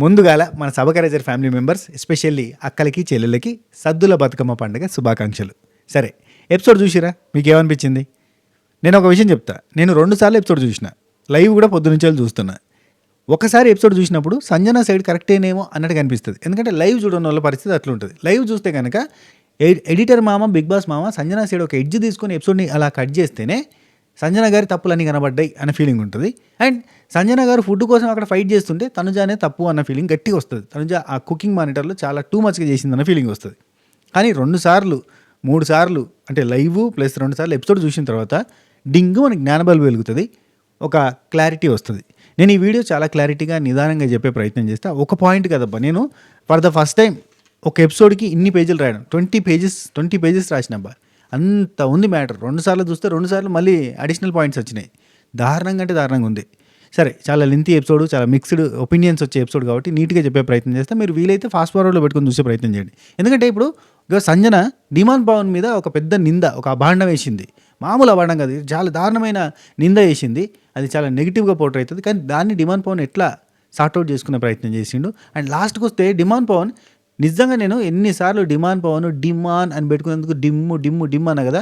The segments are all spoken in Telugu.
ముందుగాల మన సబకరైజర్ ఫ్యామిలీ మెంబర్స్ ఎస్పెషల్లీ అక్కలకి చెల్లెళ్ళకి సద్దుల బతుకమ్మ పండుగ శుభాకాంక్షలు. సరే, ఎపిసోడ్ చూసిరా? మీకు ఏమనిపించింది? నేను ఒక విషయం చెప్తా. నేను 2 సార్లు ఎపిసోడ్ చూసిన, లైవ్ కూడా పొద్దునుంచి చూస్తున్నా. ఒకసారి ఎపిసోడ్ చూసినప్పుడు సంజన సైడ్ కరెక్టేనేమో అన్నట్టుగా అనిపిస్తుంది. ఎందుకంటే లైవ్ చూడడం వల్ల పరిస్థితి అట్లుంటుంది. లైవ్ చూస్తే కనుక ఎడిటర్ మామ, బిగ్ బాస్ మామ సంజన సైడ్ ఒక ఎడ్జ్ తీసుకొని ఎపిసోడ్ని అలా కట్ చేస్తేనే సంజన గారి తప్పులన్నీ కనబడ్డాయి అన్న ఫీలింగ్ ఉంటుంది. అండ్ సంజన గారు ఫుడ్ కోసం అక్కడ ఫైట్ చేస్తుంటే తనుజానే తప్పు అన్న ఫీలింగ్ గట్టిగా వస్తుంది. తనుజ ఆ కుకింగ్ మానిటర్లో చాలా టూ మచ్గా చేసిందన్న ఫీలింగ్ వస్తుంది. కానీ 2 సార్లు 3 సార్లు అంటే లైవ్ ప్లస్ 2 సార్లు ఎపిసోడ్ చూసిన తర్వాత డింగు మనకి జ్ఞానబల్బు వెలుగుతుంది, ఒక క్లారిటీ వస్తుంది. నేను ఈ వీడియో చాలా క్లారిటీగా నిదానంగా చెప్పే ప్రయత్నం చేస్తా. ఒక పాయింట్ కదబ్బా, నేను ఫర్ ద ఫస్ట్ టైం ఒక ఎపిసోడ్కి ఇన్ని పేజీలు రాయడం, 20 పేజెస్ రాసినబ్బా. అంత ఉంది మ్యాటర్. 2 సార్లు చూస్తే 2 సార్లు మళ్ళీ అడిషనల్ పాయింట్స్ వచ్చినాయి. దారుణంగా అంటే దారుణంగా ఉంది. సరే, చాలా లెంతీ ఎపిసోడ్, చాలా మిక్స్డ్ ఒపీనియన్స్ వచ్చే ఎపిసోడ్ కాబట్టి నీట్గా చెప్పే ప్రయత్నం చేస్తే మీరు వీలైతే ఫాస్ట్ ఫార్వర్డ్లో పెట్టుకొని చూసే ప్రయత్నం చేయండి. ఎందుకంటే ఇప్పుడు సంజన డిమాండ్ పవన్ మీద ఒక పెద్ద నింద, ఒక అభాండం వేసింది. మామూలు అభాండం కాదు, చాలా దారుణమైన నింద వేసింది. అది చాలా నెగిటివ్గా పోర్ట్రే అవుతుంది. కానీ దాన్ని డిమాండ్ పవన్ ఎట్లా సార్ట్అవుట్ చేసుకునే ప్రయత్నం చేసిండు. అండ్ లాస్ట్కి వస్తే డిమాండ్ పవన్ నిజంగా, నేను ఎన్నిసార్లు డిమాండ్ పవన్ డిమాన్ అని పెట్టుకునేందుకు డిమ్ అన్న కదా,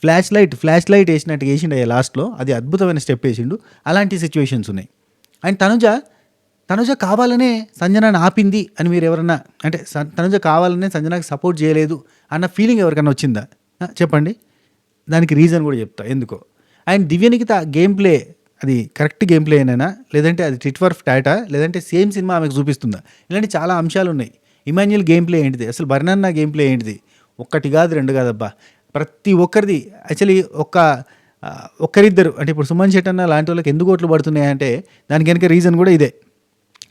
ఫ్లాష్ లైట్ వేసినట్టు వేసిండు అయ్యా లాస్ట్లో. అది అద్భుతమైన స్టెప్ వేసిండు. అలాంటి సిచ్యువేషన్స్ ఉన్నాయి. అండ్ తనుజ కావాలనే సంజనాన్ని ఆపింది అని మీరు ఎవరన్నా అంటే తనుజ కావాలనే సంజనాకి సపోర్ట్ చేయలేదు అన్న ఫీలింగ్ ఎవరికైనా వచ్చిందా చెప్పండి. దానికి రీజన్ కూడా చెప్తా ఎందుకో. అండ్ దివ్యనికిత గేమ్ ప్లే, అది కరెక్ట్ గేమ్ ప్లే అయినా లేదంటే అది టిట్ ఫర్ టాటా, లేదంటే సేమ్ సినిమా ఆమెకు చూపిస్తుందా? ఇలాంటి చాలా అంశాలు ఉన్నాయి. ఇమాన్యుయల్ గేమ్ ప్లే ఏంటిది, అసలు బర్నన్న గేమ్ ప్లే ఏంటిది? 1 కాదు 2 కాదబ్బా, ప్రతి ఒక్కరిది. యాక్చువల్లీ ఒక్కరిద్దరు అంటే ఇప్పుడు సుమన్ శెట్టి అన్న లాంటి వాళ్ళకి ఎందుకు ఓట్లు పడుతున్నాయంటే దానికి కనుక రీజన్ కూడా ఇదే.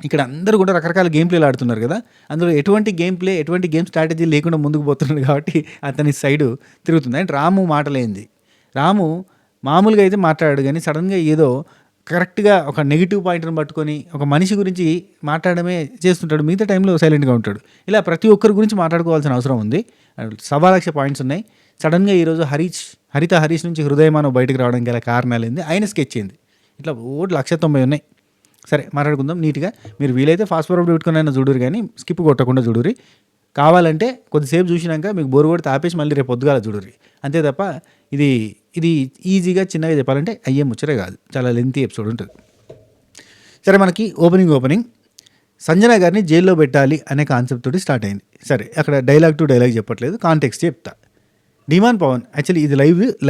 ఇక్కడ అందరూ కూడా రకరకాల గేమ్ ప్లేలు ఆడుతున్నారు కదా, అందులో ఎటువంటి గేమ్ స్ట్రాటజీ లేకుండా ముందుకు పోతున్నాడు కాబట్టి అతని సైడు తిరుగుతుంది. అండ్ రాము మాటలేంది, రాము మామూలుగా అయితే మాట్లాడాడు కానీ సడన్గా ఏదో కరెక్ట్గా ఒక నెగిటివ్ పాయింట్ని పట్టుకొని ఒక మనిషి గురించి మాట్లాడమే చేస్తుంటాడు. మిగతా టైంలో సైలెంట్గా ఉంటాడు. ఇలా ప్రతి ఒక్కరి గురించి మాట్లాడుకోవాల్సిన అవసరం ఉంది. 1,00,000 పాయింట్స్ ఉన్నాయి. సడన్గా ఈరోజు హరీష్ నుంచి హృదయమానవ బయటకు రావడం గల కారణాలు ఏంది, ఆయన స్కెచ్ ఏంది, ఇట్లా 190 ఉన్నాయి. సరే, మాట్లాడుకుందాం నీట్గా. మీరు వీలైతే ఫాస్ట్ ఫార్వర్డ్ పెట్టుకుని చూడరు, కానీ స్కిప్ కొట్టకుండా చూడరు. కావాలంటే కొద్దిసేపు చూసినాక మీకు బోరు కొడితే ఆపేసి మళ్ళీ రేపు పొద్దుగాల చూడరు. అంతే తప్ప ఇది ఈజీగా చిన్నగా చెప్పాలంటే అయ్యే ముచ్చరే కాదు, చాలా లెంతీ ఎపిసోడ్ ఉంటుంది. సరే, మనకి ఓపెనింగ్ సంజన గారిని జైల్లో పెట్టాలి అనే కాన్సెప్ట్ తోటి స్టార్ట్ అయింది. సరే, అక్కడ డైలాగ్ టు డైలాగ్ చెప్పట్లేదు, కాంటెక్స్ట్ చెప్తా. డిమాండ్ పవన్ యాక్చువల్లీ ఇది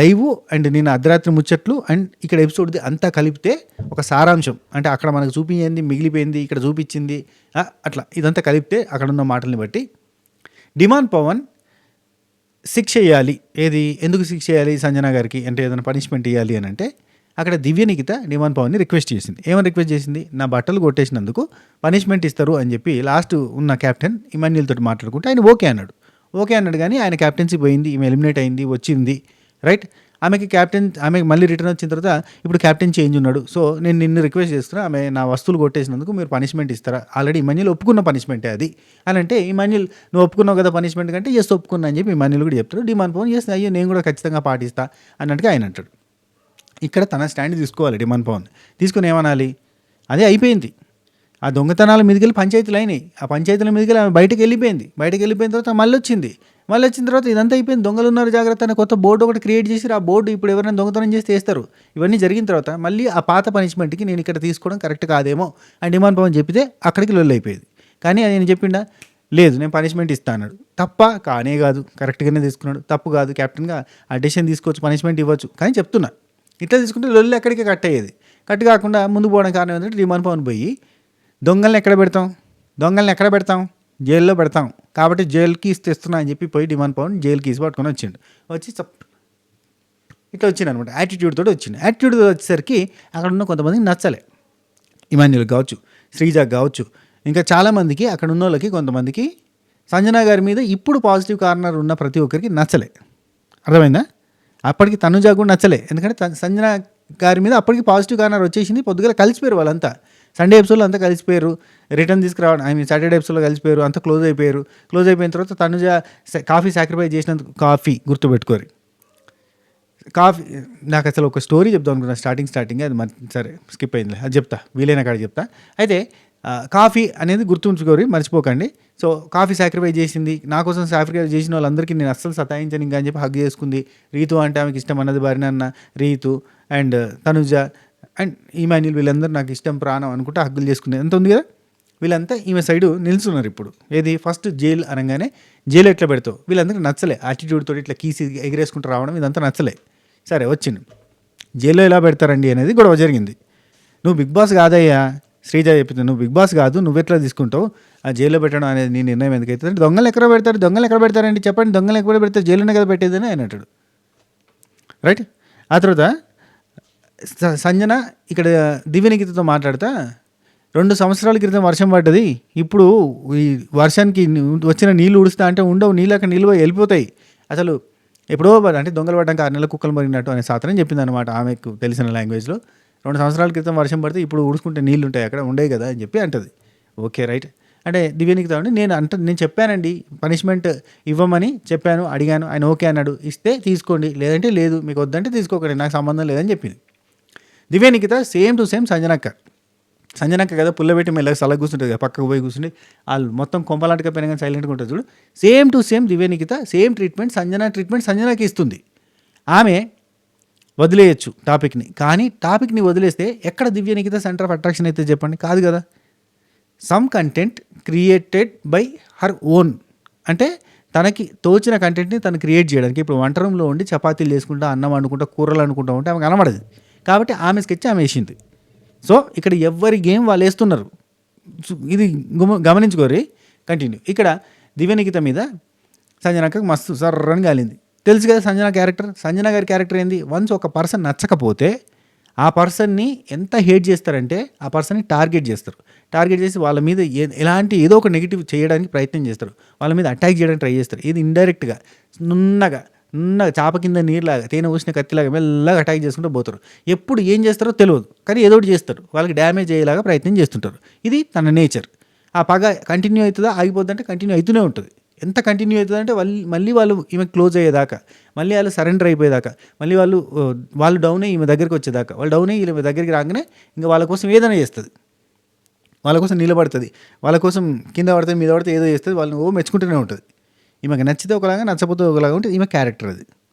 లైవ్ అండ్ నేను అర్ధరాత్రి ముచ్చట్లు అండ్ ఇక్కడ ఎపిసోడ్ది అంతా కలిపితే ఒక సారాంశం. అంటే అక్కడ మనకు చూపించింది మిగిలిపోయింది, ఇక్కడ చూపించింది, అట్లా ఇదంతా కలిపితే అక్కడ ఉన్న మాటల్ని బట్టి డిమాండ్ పవన్ శిక్ష చేయాలి. ఎందుకు శిక్ష చేయాలి సంజన గారికి అంటే ఏదైనా పనిష్మెంట్ ఇవ్వాలి అని అంటే అక్కడ దివ్యనికిత డిమాండ్ పవన్ని రిక్వెస్ట్ చేసింది. ఏమని రిక్వెస్ట్ చేసింది? నా బట్టలు కొట్టేసినందుకు పనిష్మెంట్ ఇస్తారు అని చెప్పి లాస్ట్ ఉన్న కెప్టెన్ ఇమాన్యుయల్ తోటి మాట్లాడుకుంటే ఆయన ఓకే అన్నాడు. కానీ ఆయన క్యాప్టెన్సీ పోయింది, ఈమె ఎలిమినేట్ అయింది, వచ్చింది రైట్. ఆమెకి మళ్ళీ రిటర్న్ వచ్చిన తర్వాత ఇప్పుడు క్యాప్టెన్ చేంజ్ ఉన్నాడు. సో నేను నిన్ను రిక్వెస్ట్ చేస్తున్నా, ఆమె నా వస్తువులు కొట్టేసినందుకు మీరు పనిష్మెంట్ ఇస్తారా? ఆల్రెడీ ఇమాన్యుయల్ ఒప్పుకున్న పనిష్మెంటే అది అని అంటే ఇమాన్యుయల్ నువ్వు ఒప్పుకున్నావు కదా పనిష్మెంట్ కంటే ఎస్ ఒప్పుకున్నా అని చెప్పి ఇమాన్యుయల్ కూడా చెప్తాడు. డిమాండ్ పవన్ ఎస్ అయ్యో నేను కూడా ఖచ్చితంగా పాటిస్తా అన్నట్టుగా ఆయన అంటాడు. ఇక్కడ తన స్టాండ్ తీసుకోవాలి డిమాండ్ పవన్. తీసుకుని ఏమనాలి, అదే అయిపోయింది. ఆ దొంగతనాల మీదకి వెళ్ళి పంచాయతీలు అయినాయి. ఆ పంచాయతీల మీదకి వెళ్ళి ఆమె బయటకు వెళ్ళిపోయిన తర్వాత మళ్ళీ వచ్చిన తర్వాత ఇదంతా అయిపోయింది. దొంగలు ఉన్నారు జాగ్రత్త అని కొత్త బోర్డు ఒకటి క్రియేట్ చేసి ఆ బోర్డు ఇప్పుడు ఎవరైనా దొంగతనం చేస్తే వేస్తారు. ఇవన్నీ జరిగిన తర్వాత మళ్ళీ ఆ పాత పనిష్మెంట్కి నేను ఇక్కడ తీసుకోవడం కరెక్ట్ కాదేమో అని డిమాండ్ పవన్ చెప్పితే అక్కడికి లొల్లి అయిపోయేది. కానీ అది నేను చెప్పిండా, లేదు నేను పనిష్మెంట్ ఇస్తా అన్నాడు. తప్ప కానే కాదు, కరెక్ట్గానే తీసుకున్నాడు. తప్పు కాదు, క్యాప్టెన్గా ఆ డెసిషన్ తీసుకోవచ్చు, పనిష్మెంట్ ఇవ్వచ్చు. కానీ చెప్తున్నా, ఇట్లా తీసుకుంటే లొల్లి ఎక్కడికి కట్ అయ్యేది. కట్ కాకుండా ముందుకు పోవడం కారణం ఏంటంటే డిమాండ్ పవన్ పోయి దొంగల్ని ఎక్కడ పెడతాం, జైల్లో పెడతాం కాబట్టి జైలు కీస్ తెస్తున్నా అని చెప్పి పోయి డిమాండ్ పవన్ జైలు కీస్ పట్టుకొని వచ్చి ఇట్లా వచ్చింది అనమాట. యాటిట్యూడ్తో వచ్చేసరికి అక్కడ ఉన్న కొంతమందికి నచ్చలే. ఇమాన్యుల్ కావచ్చు, శ్రీజాక్ కావచ్చు, ఇంకా చాలామందికి అక్కడ ఉన్న వాళ్ళకి కొంతమందికి సంజన గారి మీద ఇప్పుడు పాజిటివ్ కార్నర్ ఉన్న ప్రతి ఒక్కరికి నచ్చలే. అర్థమైందా? అప్పటికి తనుజ కూడా నచ్చలే. ఎందుకంటే సంజన గారి మీద అప్పటికి పాజిటివ్ కార్నర్ వచ్చేసింది. పొద్దుగా కలిసిపోయారు వాళ్ళంతా. సండే ఎపిసోడ్లో అంతా కలిసిపోయారు, రిటర్న్ తీసుకురావడం సాటర్డే ఎపిసోడ్లో కలిసిపోయారు, అంతా క్లోజ్ అయిపోయిన తర్వాత తనుజ కాఫీ సాక్రిఫైస్ చేసినందుకు కాఫీ గుర్తుపెట్టుకోరు. నాకు అసలు ఒక స్టోరీ చెప్తాను అనుకున్నా స్టార్టింగ్ అది సరే స్కిప్ అయింది, అది చెప్తా వీలైన కాడ చెప్తా. అయితే కాఫీ అనేది గుర్తుంచుకోరి, మర్చిపోకండి. సో కాఫీ సాక్రిఫైస్ చేసింది, నా కోసం సాక్రిఫైస్ చేసిన వాళ్ళందరికీ నేను అస్సలు సతాయించను ఇంకా అని చెప్పి హగ్ చేసుకుంది. రీతు అంటే ఆమెకి ఇష్టం అన్నది భార్యనన్న Ritu and Tanuja and Emmanuel వీళ్ళందరూ నాకు ఇష్టం ప్రాణం అనుకుంటే హగ్గులు చేసుకునే ఎంత ఉంది కదా. వీళ్ళంతా ఈమె సైడు నిల్చున్నారు ఇప్పుడు. ఏది ఫస్ట్ జైలు అనగానే జైలు ఎట్లా పెడతావు, వీళ్ళందరికీ నచ్చలే. యాటిట్యూడ్ తోటి ఇట్లా కీసి ఎగిరేసుకుంటూ రావడం ఇదంతా నచ్చలే. సరే వచ్చింది, జైల్లో ఎలా పెడతారండి అనేది గొడవ జరిగింది. నువ్వు బిగ్ బాస్ కాదయ్యా, శ్రీజ చెప్పింది, నువ్వు బిగ్ బాస్ కాదు, నువ్వెట్లా తీసుకుంటావు ఆ జైల్లో పెట్టడం అనేది నీ నిర్ణయం ఎందుకైతే అంటే దొంగలు ఎక్కడ పెడతారు, దొంగలు ఎక్కడ పెడతారండి చెప్పండి, దొంగలు ఎక్కడ పెడతారు, జైల్లోనే కదా పెట్టేదని ఆయన అంటాడు. రైట్. ఆ తర్వాత సంజన ఇక్కడ దివ్యనికితతో మాట్లాడతా 2 సంవత్సరాల క్రితం వర్షం పడ్డది, ఇప్పుడు ఈ వర్షానికి వచ్చిన నీళ్ళు ఉడుస్తా అంటే ఉండవు, నీళ్ళు అక్కడ నిల్వ వెళ్ళిపోతాయి. అసలు ఎప్పుడో అంటే దొంగలు పడ్డాక 6 నెలల కుక్కలు మరిగినట్టు అనే సాధనం చెప్పింది అనమాట ఆమెకు తెలిసిన లాంగ్వేజ్లో. 2 సంవత్సరాల క్రితం వర్షం పడితే ఇప్పుడు ఉడుచుకుంటే నీళ్ళు ఉంటాయి అక్కడ ఉండేవి కదా అని చెప్పి అంటది. Okay right. అంటే దివ్యనికిత అంటే నేను చెప్పానండి పనిష్మెంట్ ఇవ్వమని చెప్పాను, అడిగాను, ఆయన ఓకే అన్నాడు, ఇస్తే తీసుకోండి లేదంటే లేదు, మీకు వద్దంటే తీసుకోకండి, నాకు సంబంధం లేదని చెప్పింది. దివ్యనికిత సేమ్ టు సేమ్ సంజనక్క కదా పుల్లబెట్టి మెల్లగా సలహా కూర్చుంటుంది కదా, పక్కకు పోయి కూర్చుని వాళ్ళు మొత్తం కొంపలాంటిగా పెరిగిన సైలెంట్గా ఉంటుంది చూడు. సేమ్ టు సేమ్ దివ్యనికిత సేమ్ ట్రీట్మెంట్ సంజనకి ఇస్తుంది. ఆమె వదిలేయచ్చు టాపిక్ని, కానీ టాపిక్ని వదిలేస్తే ఎక్కడ దివ్యనికిత సెంటర్ ఆఫ్ అట్రాక్షన్ అయితే చెప్పండి, కాదు కదా. Some content created by her own, అంటే తనకి తోచిన కంటెంట్ని తను క్రియేట్ చేయడానికి. ఇప్పుడు వంట రూమ్లో ఉండి చపాతీలు చేసుకుంటా, అన్నం వండుకుంటా, కూరలు అనుకుంటా ఉంటే ఆమె కనబడదు, కాబట్టి ఆమె స్కెచ్ ఆమె వేసింది. సో ఇక్కడ ఎవరి గేమ్ వాళ్ళు వేస్తున్నారు, ఇది గమనించుకోరి. కంటిన్యూ. ఇక్కడ దివ్యనికిత మీద సంజనకు మస్తు సర్రని గాలింది. తెలుసు కదా సంజన గారి క్యారెక్టర్ ఏంది, వన్స్ ఒక పర్సన్ నచ్చకపోతే ఆ పర్సన్ని ఎంత హేట్ చేస్తారంటే ఆ పర్సన్ని టార్గెట్ చేసి వాళ్ళ మీద ఏదో ఒక నెగిటివ్ చేయడానికి ప్రయత్నం చేస్తారు, వాళ్ళ మీద అటాక్ చేయడానికి ట్రై చేస్తారు. ఇది ఇండైరెక్ట్గా నున్నగా చాప కింద నీరులాగా తేనె పూసిన కత్తిలాగా మెల్లగా అటాక్ చేసుకుంటూ పోతారు. ఎప్పుడు ఏం చేస్తారో తెలియదు, కానీ ఏదో ఒకటి చేస్తారు, వాళ్ళకి డ్యామేజ్ అయ్యేలాగా ప్రయత్నం చేస్తుంటారు. ఇది తన నేచర్. ఆ పగ కంటిన్యూ అవుతుందా ఆగిపోద్దంటే కంటిన్యూ అవుతూనే ఉంటుంది. ఎంత కంటిన్యూ అవుతుందంటే మళ్ళీ వాళ్ళు ఈమె క్లోజ్ అయ్యేదాకా, మళ్ళీ వాళ్ళు సరెండర్ అయిపోయేదాకా, మళ్ళీ వాళ్ళు డౌన్ అయ్యి ఈమె దగ్గరికి వచ్చేదాకా, వాళ్ళు డౌన్ అయ్యి ఈమె దగ్గరికి రాగానే ఇంకా వాళ్ళ కోసం ఏదైనా చేస్తుంది, వాళ్ళ కోసం నిలబడుతుంది, వాళ్ళ కోసం కింద పడితే మీద పడితే ఏదో చేస్తుంది, వాళ్ళని మెచ్చుకుంటూనే ఉంటుంది. ఈమెకి నచ్చితే ఒకలాగా నచ్చకపోతే ఒకలాగా ఉంటుంది ఈమె క్యారెక్టర్ అది.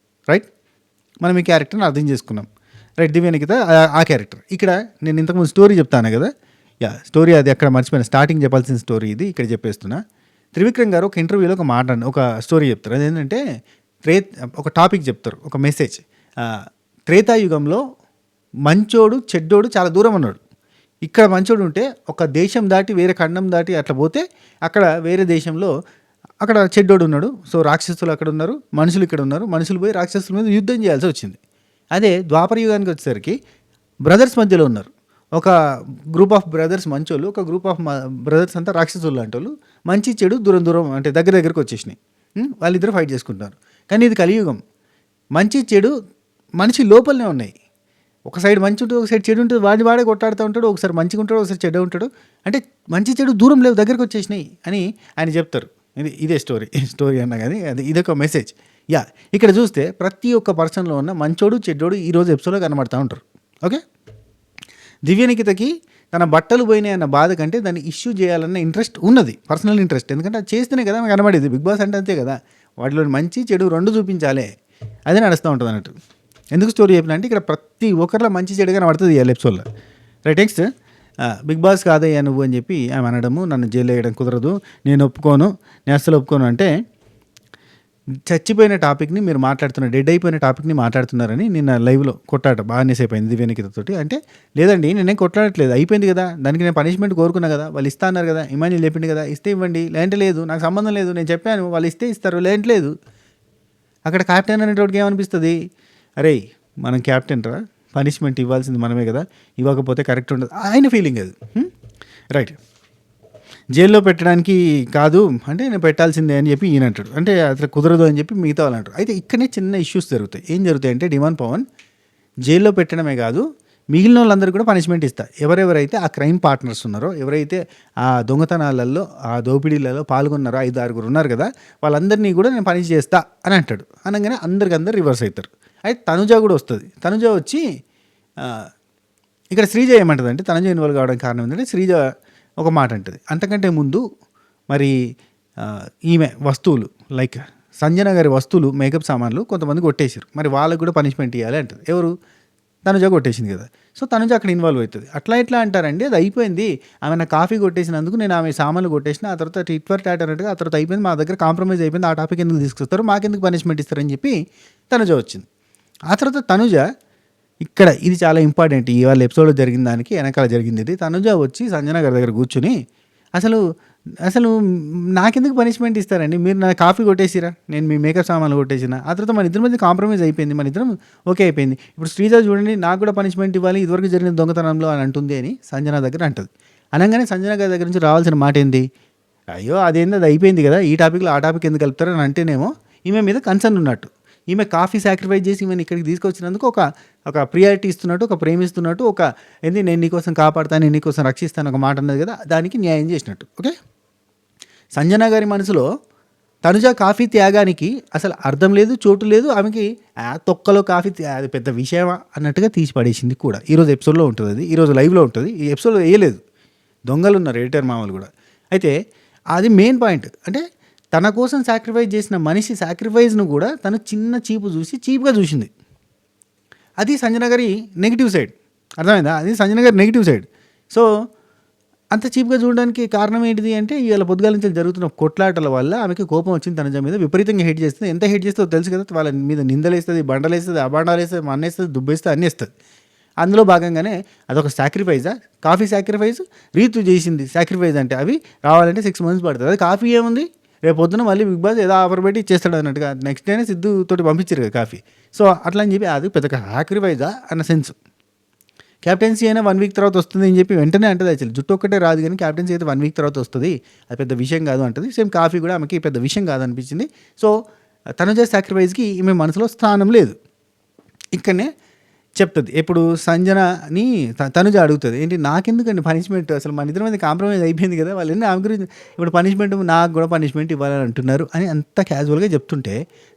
రైట్. మనం ఈ క్యారెక్టర్ని అర్థం చేసుకున్నాం. రైట్. దివ్యనికిత ఆ క్యారెక్టర్. ఇక్కడ నేను ఇంతకుముందు స్టోరీ చెప్తాను కదా, స్టోరీ అది అక్కడ మర్చిపోయిన, స్టార్టింగ్ చెప్పాల్సిన స్టోరీ ఇది ఇక్కడ చెప్పేస్తున్నా. త్రివిక్రమ్ గారు ఒక ఇంటర్వ్యూలో ఒక స్టోరీ చెప్తారు. అదేంటంటే ఒక టాపిక్ చెప్తారు, ఒక మెసేజ్. త్రేతాయుగంలో మంచోడు చెడ్డోడు చాలా దూరం ఉన్నాడు. ఇక్కడ మంచోడు ఉంటే ఒక దేశం దాటి వేరే ఖండం దాటి అట్లా పోతే అక్కడ వేరే దేశంలో అక్కడ చెడ్డోడు ఉన్నాడు. సో రాక్షసులు అక్కడ ఉన్నారు, మనుషులు ఇక్కడ ఉన్నారు, మనుషులు పోయి రాక్షసుల మీద యుద్ధం చేయాల్సి వచ్చింది. అదే ద్వాపర యుగానికి వచ్చేసరికి బ్రదర్స్ మధ్యలో ఉన్నారు. ఒక గ్రూప్ ఆఫ్ బ్రదర్స్ మంచోళ్ళు, ఒక గ్రూప్ ఆఫ్ బ్రదర్స్ అంతా రాక్షసులు లాంటి వాళ్ళు. మంచి చెడు దూరం అంటే దగ్గరికి వచ్చేసినాయి. వాళ్ళిద్దరు ఫైట్ చేసుకుంటారు. కానీ ఇది కలియుగం. మంచి చెడు మనిషి లోపలనే ఉన్నాయి. ఒక సైడ్ మంచి ఉంటుంది, ఒక సైడ్ చెడు ఉంటుంది, వాడే కొట్టాడుతూ ఉంటాడు, ఒకసారి మంచిగా ఉంటాడు, ఒకసారి చెడు ఉంటాడు. అంటే మంచి చెడు దూరం లేవు, దగ్గరికి వచ్చేసినాయి అని ఆయన చెప్తారు. ఇదే స్టోరీ అన్నా కానీ ఇదొక మెసేజ్. ఇక్కడ చూస్తే ప్రతి ఒక్క పర్సన్లో ఉన్న మంచోడు చెడ్డోడు ఈరోజు ఎపిసోడ్లో కనబడుతూ ఉంటారు. ఓకే. దివ్యనికితకి తన బట్టలు పోయినాయి అన్న బాధ కంటే దాన్ని ఇష్యూ చేయాలన్న ఇంట్రెస్ట్ ఉన్నది, పర్సనల్ ఇంట్రెస్ట్. ఎందుకంటే అది చేస్తేనే కదా మనకు కనబడేది. బిగ్ బాస్ అంటే అంతే కదా, వాటిలో మంచి చెడు 2 చూపించాలి, అదే నడుస్తూ ఉంటుంది అన్నట్టు. ఎందుకు స్టోరీ చెప్పిన అంటే ఇక్కడ ప్రతి ఒక్కరిలో మంచి చెడుగా కనబడుతుంది ఈ ఎపిసోడ్లో. రైట్. నెక్స్ట్ బిగ్ బాస్ కాదయ్యా నువ్వు అని చెప్పి ఆమె అనడము, నన్ను జైలు వేయడం కుదరదు, నేను అస్సలు ఒప్పుకోను అంటే, చచ్చిపోయిన టాపిక్ని మీరు మాట్లాడుతున్నారు, డెడ్ అయిపోయిన టాపిక్ని మాట్లాడుతున్నారని నిన్న లైవ్లో కొట్టాట, బాగా అయిపోయింది దివ్యనికితతోటి. అంటే లేదండి నేనేం కొట్లాడట్లేదు, అయిపోయింది కదా, దానికి నేను పనిష్మెంట్ కోరుకున్నా కదా, వాళ్ళు ఇస్తా అన్నారు కదా, ఇమాన్యుల్ చెప్పింది కదా, ఇస్తే ఇవ్వండి, లేదంటే లేదు, నాకు సంబంధం లేదు, నేను చెప్పాను వాళ్ళు ఇస్తే ఇస్తారు, లేదంటే లేదు. అక్కడ క్యాప్టెన్ అనేటోడికి ఏమనిపిస్తుంది, అరే మనం క్యాప్టెన్ రా, పనిష్మెంట్ ఇవ్వాల్సింది మనమే కదా, ఇవ్వకపోతే కరెక్ట్ ఉండదు, ఆయన ఫీలింగ్ అది. రైట్. జైల్లో పెట్టడానికి కాదు అంటే నేను పెట్టాల్సిందే అని చెప్పి ఈయన అంటాడు. అంటే అసలు కుదరదు అని చెప్పి మిగతా వాళ్ళు అంటారు. అయితే ఇక్కడనే చిన్న ఇష్యూస్ జరుగుతాయి. ఏం జరుగుతాయి అంటే డిమాండ్ పవన్ జైల్లో పెట్టడమే కాదు, మిగిలిన వాళ్ళందరూ కూడా పనిష్మెంట్ ఇస్తారు. ఎవరెవరైతే ఆ క్రైమ్ పార్ట్నర్స్ ఉన్నారో, ఎవరైతే ఆ దొంగతనాలలో ఆ దోపిడీలలో పాల్గొన్నారో 5-6 ఉన్నారు కదా, వాళ్ళందరినీ కూడా నేను పని చేస్తా అని అంటాడు. అనగానే అందరు రివర్స్ అవుతారు. అయితే తనుజ కూడా వస్తుంది. తనుజ వచ్చి ఇక్కడ శ్రీజ ఏమంటుంది అంటే, తనుజ ఇన్వాల్వ్ కావడానికి కారణం ఏంటంటే శ్రీజ ఒక మాట అంటది. అంతకంటే ముందు మరి ఈమె వస్తువులు లైక్ సంజన గారి వస్తువులు మేకప్ సామాన్లు కొంతమంది కొట్టేసారు. మరి వాళ్ళకి కూడా పనిష్మెంట్ ఇవ్వాలి అంటది. ఎవరు? తనుజ కొట్టేసింది కదా. సో తనుజ అక్కడ ఇన్వాల్వ్ అవుతుంది. అట్లా ఎట్లా అంటారండి, అది అయిపోయింది. ఆమె నా కాఫీ కొట్టేసినందుకు నేను ఆమె సామాన్లు కొట్టేసిన, ఆ తర్వాత టిట్ ఫర్ టాట్ అన్నట్టుగా ఆ తర్వాత అయిపోయింది, మా దగ్గర కాంప్రమైజ్ అయిపోయింది, ఆ టాపిక్ ఎందుకు తీసుకొస్తారు, మాకెందుకు పనిష్మెంట్ ఇస్తారని చెప్పి తనుజ వచ్చింది. ఆ తర్వాత తనుజ ఇక్కడ ఇది చాలా ఇంపార్టెంట్, ఇవాళ ఎపిసోడ్లో జరిగిన దానికి వెనకాల జరిగింది ఇది. తనుజ వచ్చి సంజన గారి దగ్గర కూర్చుని అసలు అసలు నాకెందుకు పనిష్మెంట్ ఇస్తారండి, మీరు నా కాఫీ కొట్టేసిరా, నేను మీ మేకప్ సామాన్లు కొట్టేసిన, ఆ తర్వాత మన ఇద్దరి మధ్య కాంప్రమైజ్ అయిపోయింది, మన ఇద్దరం ఓకే అయిపోయింది, ఇప్పుడు శ్రీజ చూడండి నాకు కూడా పనిష్మెంట్ ఇవ్వాలి ఇదివరకు జరిగిన దొంగతనంలో అని అంటుంది అని సంజన దగ్గర అంటుంది. అనగానే సంజన గారి దగ్గర నుంచి రావాల్సిన మాట ఏంది, అయ్యో అదేంది అది అయిపోయింది కదా, ఈ టాపిక్లో ఆ టాపిక్ ఎందుకు కలుపుతారు అని అంటేనేమో ఈమె మీద కన్సర్న్ ఉన్నట్టు. ఈమె కాఫీ సాక్రిఫైస్ చేసి ఈమెను ఇక్కడికి తీసుకొచ్చినందుకు ఒక ప్రియారిటీ ఇస్తున్నట్టు, ఒక ప్రేమిస్తున్నట్టు, ఒక ఏంది నేను నీకోసం కాపాడుతాను, నేను నీకోసం రక్షిస్తాను ఒక మాట అన్నది కదా, దానికి న్యాయం చేసినట్టు. ఓకే, సంజన గారి మనసులో తనుజ కాఫీ త్యాగానికి అసలు అర్థం లేదు, చోటు లేదు, ఆమెకి తొక్కలో కాఫీ అది పెద్ద విషయమా అన్నట్టుగా తీసి పడేసింది కూడా. ఈరోజు ఎపిసోడ్లో ఉంటుంది, అది ఈరోజు లైవ్లో ఉంటుంది, ఈ ఎపిసోడ్లో వేయలేదు. దొంగలు ఉన్నారు ఎడిటర్ మామూలు కూడా. అయితే అది మెయిన్ పాయింట్. అంటే తన కోసం సాక్రిఫైస్ చేసిన మనిషి సాక్రిఫైస్ను కూడా తను చిన్న చీపు చూసి చీప్గా చూసింది. అది సంజన గారి నెగిటివ్ సైడ్, అర్థమైందా? అది సంజన గారి నెగిటివ్ సైడ్. సో అంత చీప్గా చూడడానికి కారణం ఏంటిది అంటే ఇవాళ పొద్దుగాల నుంచి జరుగుతున్న కొట్లాటల వల్ల ఆమెకి కోపం వచ్చింది, తనుజ మీద విపరీతంగా హెయిట్ చేస్తుంది. ఎంత హెయిట్ చేస్తుందో తెలుసు కదా, వాళ్ళ మీద నిందలేస్తుంది, బండలేస్తుంది, అబాండాలు వేస్తుంది, మన్నేస్తుంది, దుబ్బేస్తుంది, అన్నీ వేస్తుంది. అందులో భాగంగానే అదొక సాక్రిఫైజా, కాఫీ సాక్రిఫైస్ రీతు చేసింది సాక్రిఫైస్. అంటే అవి రావాలంటే 6 months పడుతుంది. అది కాఫీ ఏముంది, రేపు పొద్దున మళ్ళీ బిగ్ బాస్ ఏదో ఆఫర్ పెట్టి ఇచ్చేస్తాడు అన్నట్టుగా నెక్స్ట్ డేనే సిద్ధు తోటి పంపించారు కదా కాఫీ. సో అట్లా అని చెప్పి అది పెద్ద సాక్రిఫైజా అన్న సెన్స్. క్యాప్టెన్సీ అయినా 1 week తర్వాత వస్తుంది అని చెప్పి వెంటనే అంటుంది. యాక్చువల్లీ జుట్టు ఒక్కటే రాదు కానీ క్యాప్టెన్సీ అయితే 1 week తర్వాత వస్తుంది, అది పెద్ద విషయం కాదు అంటుంది. సేమ్ కాఫీ కూడా ఆమెకి పెద్ద విషయం కాదు అనిపించింది. సో తనుజ సాక్రిఫైస్కి ఈమె మనసులో స్థానం లేదు. ఇక్కడనే చెప్తుంది. ఇప్పుడు సంజనని తనుజ అడుగుతుంది, ఏంటి నాకెందుకండి పనిష్మెంట్, అసలు మన ఇద్దరి మీద కాంప్రమైజ్ అయిపోయింది కదా, వాళ్ళు ఎన్ని ఆమె గురించి ఇప్పుడు పనిష్మెంట్ నాకు కూడా పనిష్మెంట్ ఇవ్వాలని అంటున్నారు అని అంత క్యాజువల్గా చెప్తుంటే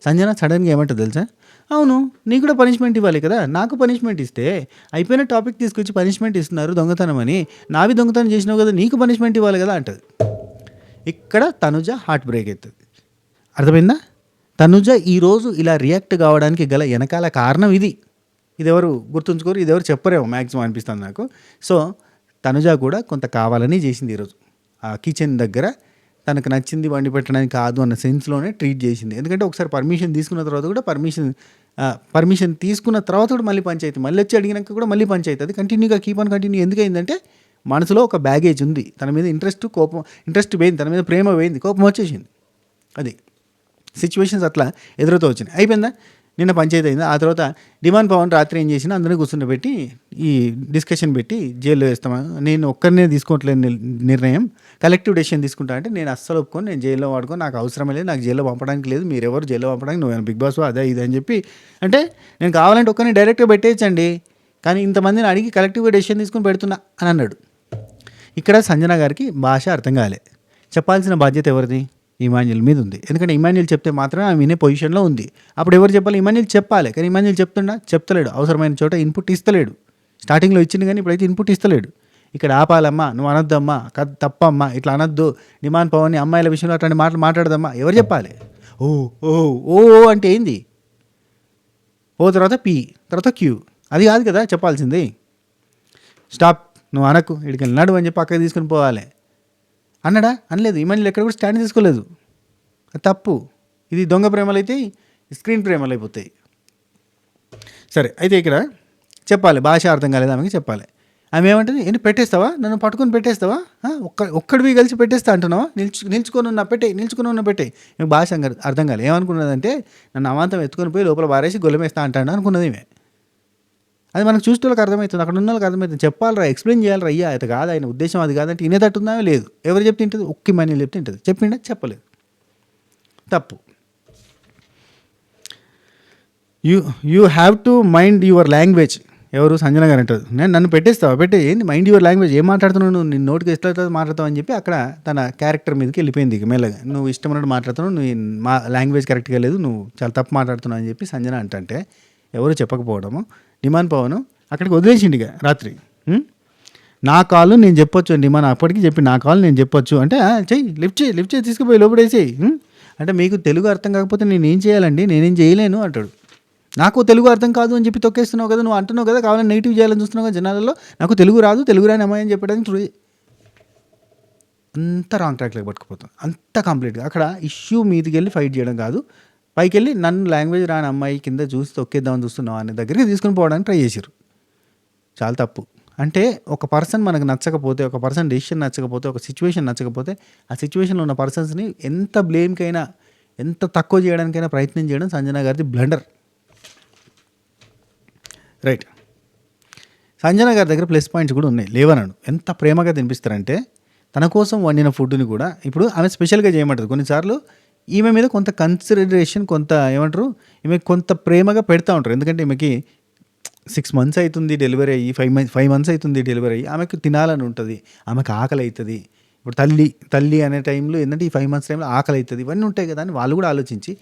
సంజన సడన్గా ఏమంటుంది తెలుసా, అవును నీకు కూడా పనిష్మెంట్ ఇవ్వాలి కదా, నాకు పనిష్మెంట్ ఇస్తే అయిపోయిన టాపిక్ తీసుకొచ్చి పనిష్మెంట్ ఇస్తున్నారు దొంగతనం అని, నావి దొంగతనం చేసినావు కదా నీకు పనిష్మెంట్ ఇవ్వాలి కదా అంటుంది. ఇక్కడ తనుజ హార్ట్ బ్రేక్ అవుతుంది. అర్థమైందా? తనుజ ఈరోజు ఇలా రియాక్ట్ కావడానికి గల వెనకాల కారణం ఇది. ఇదెవరు గుర్తుంచుకోరు, ఇదెవరు చెప్పరేమో మ్యాక్సిమం అనిపిస్తుంది నాకు. సో తనుజ కూడా కొంత కావాలని చేసింది ఈరోజు. ఆ కిచెన్ దగ్గర తనకు నచ్చింది వండి పెట్టడానికి కాదు అన్న సెన్స్లోనే ట్రీట్ చేసింది. ఎందుకంటే ఒకసారి పర్మిషన్ తీసుకున్న తర్వాత కూడా పర్మిషన్ తీసుకున్న తర్వాత కూడా మళ్ళీ పంచాయతీ, మళ్ళీ వచ్చి అడిగినాక కూడా మళ్ళీ పంచాయతీ, అది కంటిన్యూగా కంటిన్యూ ఎందుకు అయిందంటే మనసులో ఒక బ్యాగేజ్ ఉంది, తన మీద ఇంట్రెస్ట్ పోయింది, తన మీద ప్రేమ పోయింది, కోపం వచ్చేసింది. అది సిచ్యువేషన్స్ అట్లా ఎదురుతో వచ్చినాయి. అయిపోయిందా, నిన్న పంచాయతీ అయింది. ఆ తర్వాత డిమాండ్ పవన్ రాత్రి ఏం చేసినా అందరినీ కూర్చుండబెట్టి ఈ డిస్కషన్ పెట్టి జైల్లో వేస్తామా, నేను ఒక్కరినే తీసుకోవట్లేదు నిర్ణయం, కలెక్టివ్ డెసిషన్ తీసుకుంటా అంటే నేను అస్సలు ఒప్పుకొని, నేను జైల్లో వాడుకొని, నాకు అవసరమే లేదు, నాకు జైల్లో పంపడానికి లేదు, మీరెవరు జైల్లో పంపడానికి, నువ్వు బిగ్ బాస్ అదే ఇది అని చెప్పి అంటే నేను కావాలంటే ఒక్కరిని డైరెక్ట్గా పెట్టేయచ్చండి, కానీ ఇంతమందిని అడిగి కలెక్టివ్గా డెసిషన్ తీసుకొని పెడుతున్నా అని అన్నాడు. ఇక్కడ సంజన గారికి భాష అర్థం కాలే. చెప్పాల్సిన బాధ్యత ఎవరిది? ఇమాన్యుల్ మీద ఉంది. ఎందుకంటే ఇమాన్యుల్ చెప్తే మాత్రం ఆమె వినే పొజిషన్లో ఉంది. అప్పుడు ఎవరు చెప్పాలి? ఇమాన్యుల్ చెప్పాలి. కానీ ఇమాన్యుల్ చెప్తలేడు, అవసరమైన చోట ఇన్పుట్ ఇస్తలేడు. స్టార్టింగ్లో ఇచ్చింది కానీ ఇప్పుడైతే ఇన్పుట్ ఇస్తలేడు. ఇక్కడ ఆపాలమ్మా, నువ్వు అనొద్దమ్మా, తప్పమ్మా, ఇట్లా అనొద్దు, డిమాండ్ పవన్ అమ్మాయిల విషయంలో అట్లాంటి మాటలు మాట్లాడదమ్మా, ఎవరు చెప్పాలి? ఓ ఓ ఓ అంటే ఏంది? ఓ తర్వాత పి తర్వాత క్యూ, అది కాదు కదా చెప్పాల్సింది. స్టాప్, నువ్వు అనకు, ఇక్కడికి వెళ్ళినాడు అని చెప్పి పక్కకి తీసుకుని పోవాలి అన్నాడా? అనలేదు. ఇమాన్యుల్ ఎక్కడ కూడా స్టాండ్ తీసుకోలేదు. అది తప్పు. ఇది దొంగ ప్రేమలు అయితే స్క్రీన్ ప్రేమలు అయిపోతాయి. సరే, అయితే ఇక్కడ చెప్పాలి, భాష అర్థం కాలేదు ఆమెకి చెప్పాలి. ఆమె ఏమంటుంది, ఏంటి పెట్టేస్తావా, నన్ను పట్టుకొని పెట్టేస్తావా, ఒక్కడివి కలిసి పెట్టేస్తా అంటున్నావా, నిల్చుకొని ఉన్న పెట్టే. భాష అర్థం కాలేదు. ఏమనుకున్నదంటే నన్ను అమాంతం ఎత్తుకొని పోయి లోపల బారేసి గొల్లమేస్తా అంటాను అనుకున్నది ఈమె. అది మనకు చూసే వాళ్ళకి అర్థమవుతుంది, అక్కడ ఉన్న వాళ్ళకి అర్థమవుతుంది. చెప్పాలరా, ఎక్స్ప్లెయిన్ చేయాలరా, అయ్యా అది కాదు, ఆయన ఉద్దేశం అది కాదంటే వినేటట్టుందా? లేదు. ఎవరు చెప్తే ఉంటుంది? ఒక్క ఇమాన్యుల్ చెప్తే ఉంటుంది. చెప్పిండా? చెప్పలేదు. తప్పు. You have to mind your language. ఎవరు? సంజన గారు అంటారు. నన్ను పెట్టేస్తావా, ఏంటి మైండ్ యువర్ లాంగ్వేజ్, ఏం మాట్లాడుతున్నావు నువ్వు, నేను నోటికి ఎట్లా మాట్లాడతావు అని చెప్పి అక్కడ తన క్యారెక్టర్ మీదకి వెళ్ళిపోయింది. మెల్లగా నువ్వు ఇష్టమైనట్టు మాట్లాడుతున్నావు, నువ్వు మా లాంగ్వేజ్ కరెక్ట్గా లేదు, నువ్వు చాలా తప్పు మాట్లాడుతున్నావు అని చెప్పి సంజన అంటే ఎవరు చెప్పకపోవడము. డిమాండ్ పవన్ అక్కడికి వదిలేసిండు ఇక రాత్రి. నా కాల్ నేను చెప్పొచ్చు అండి. మనం అప్పటికి చెప్పి నా కాల్ నేను చెప్పొచ్చు అంటే, చెయ్యి లిఫ్ట్ చేయి తీసుకుపోయి లోపడేసేయి. అంటే మీకు తెలుగు అర్థం కాకపోతే నేనేం చేయాలండి, నేనేం చేయలేను అంటాడు. నాకు తెలుగు అర్థం కాదు అని చెప్పి తొక్కేస్తున్నావు కదా, నువ్వు అంటున్నావు కదా, కావాలని నెగిటివ్ చేయాలని చూస్తున్నావు కదా జనాలలో, నాకు తెలుగు రాదు, తెలుగు రాని అమ్మాయి అని చెప్పడానికి అంత రాంగ్ ట్రాక్లోకి పట్టుకుపోతాం. అంత కంప్లీట్గా అక్కడ ఇష్యూ మీదకి వెళ్ళి ఫైట్ చేయడం కాదు, పైకి వెళ్ళి నన్ను లాంగ్వేజ్ రాని అమ్మాయి కింద చూసి తొక్కేద్దామని చూస్తున్నావు అనే దగ్గరికి తీసుకుని పోవడానికి ట్రై చేశారు. చాలా తప్పు. అంటే ఒక పర్సన్ మనకు నచ్చకపోతే, ఒక పర్సన్ డెసిషన్ నచ్చకపోతే, ఒక సిచ్యువేషన్ నచ్చకపోతే, ఆ సిచ్యువేషన్లో ఉన్న పర్సన్స్ని ఎంత బ్లేమ్కైనా, ఎంత తక్కువ చేయడానికైనా ప్రయత్నం చేయడం సంజన గారిది బ్లండర్. రైట్. సంజన గారి దగ్గర ప్లస్ పాయింట్స్ కూడా ఉన్నాయి, లేవనను. ఎంత ప్రేమగా తినిపిస్తారంటే, తన కోసం వండిన ఫుడ్ని కూడా ఇప్పుడు ఆమె స్పెషల్గా చేయమంటుంది. కొన్నిసార్లు ఈమె మీద కొంత కన్సిడరేషన్, కొంత ఏమంటారు, ఈమె కొంత ప్రేమగా పెడతా ఉంటారు. ఎందుకంటే ఈమెకి 6 months అవుతుంది డెలివరీ అయ్యి, 5 months అవుతుంది డెలివరీ అయ్యి, ఆమెకు తినాలని ఉంటుంది, ఆమెకు ఆకలి అవుతుంది. ఇప్పుడు తల్లి అనే టైంలో ఏంటంటే ఈ 5 months టైంలో ఆకలి అవుతుంది, ఇవన్నీ ఉంటాయి కదా అని వాళ్ళు కూడా ఆలోచించి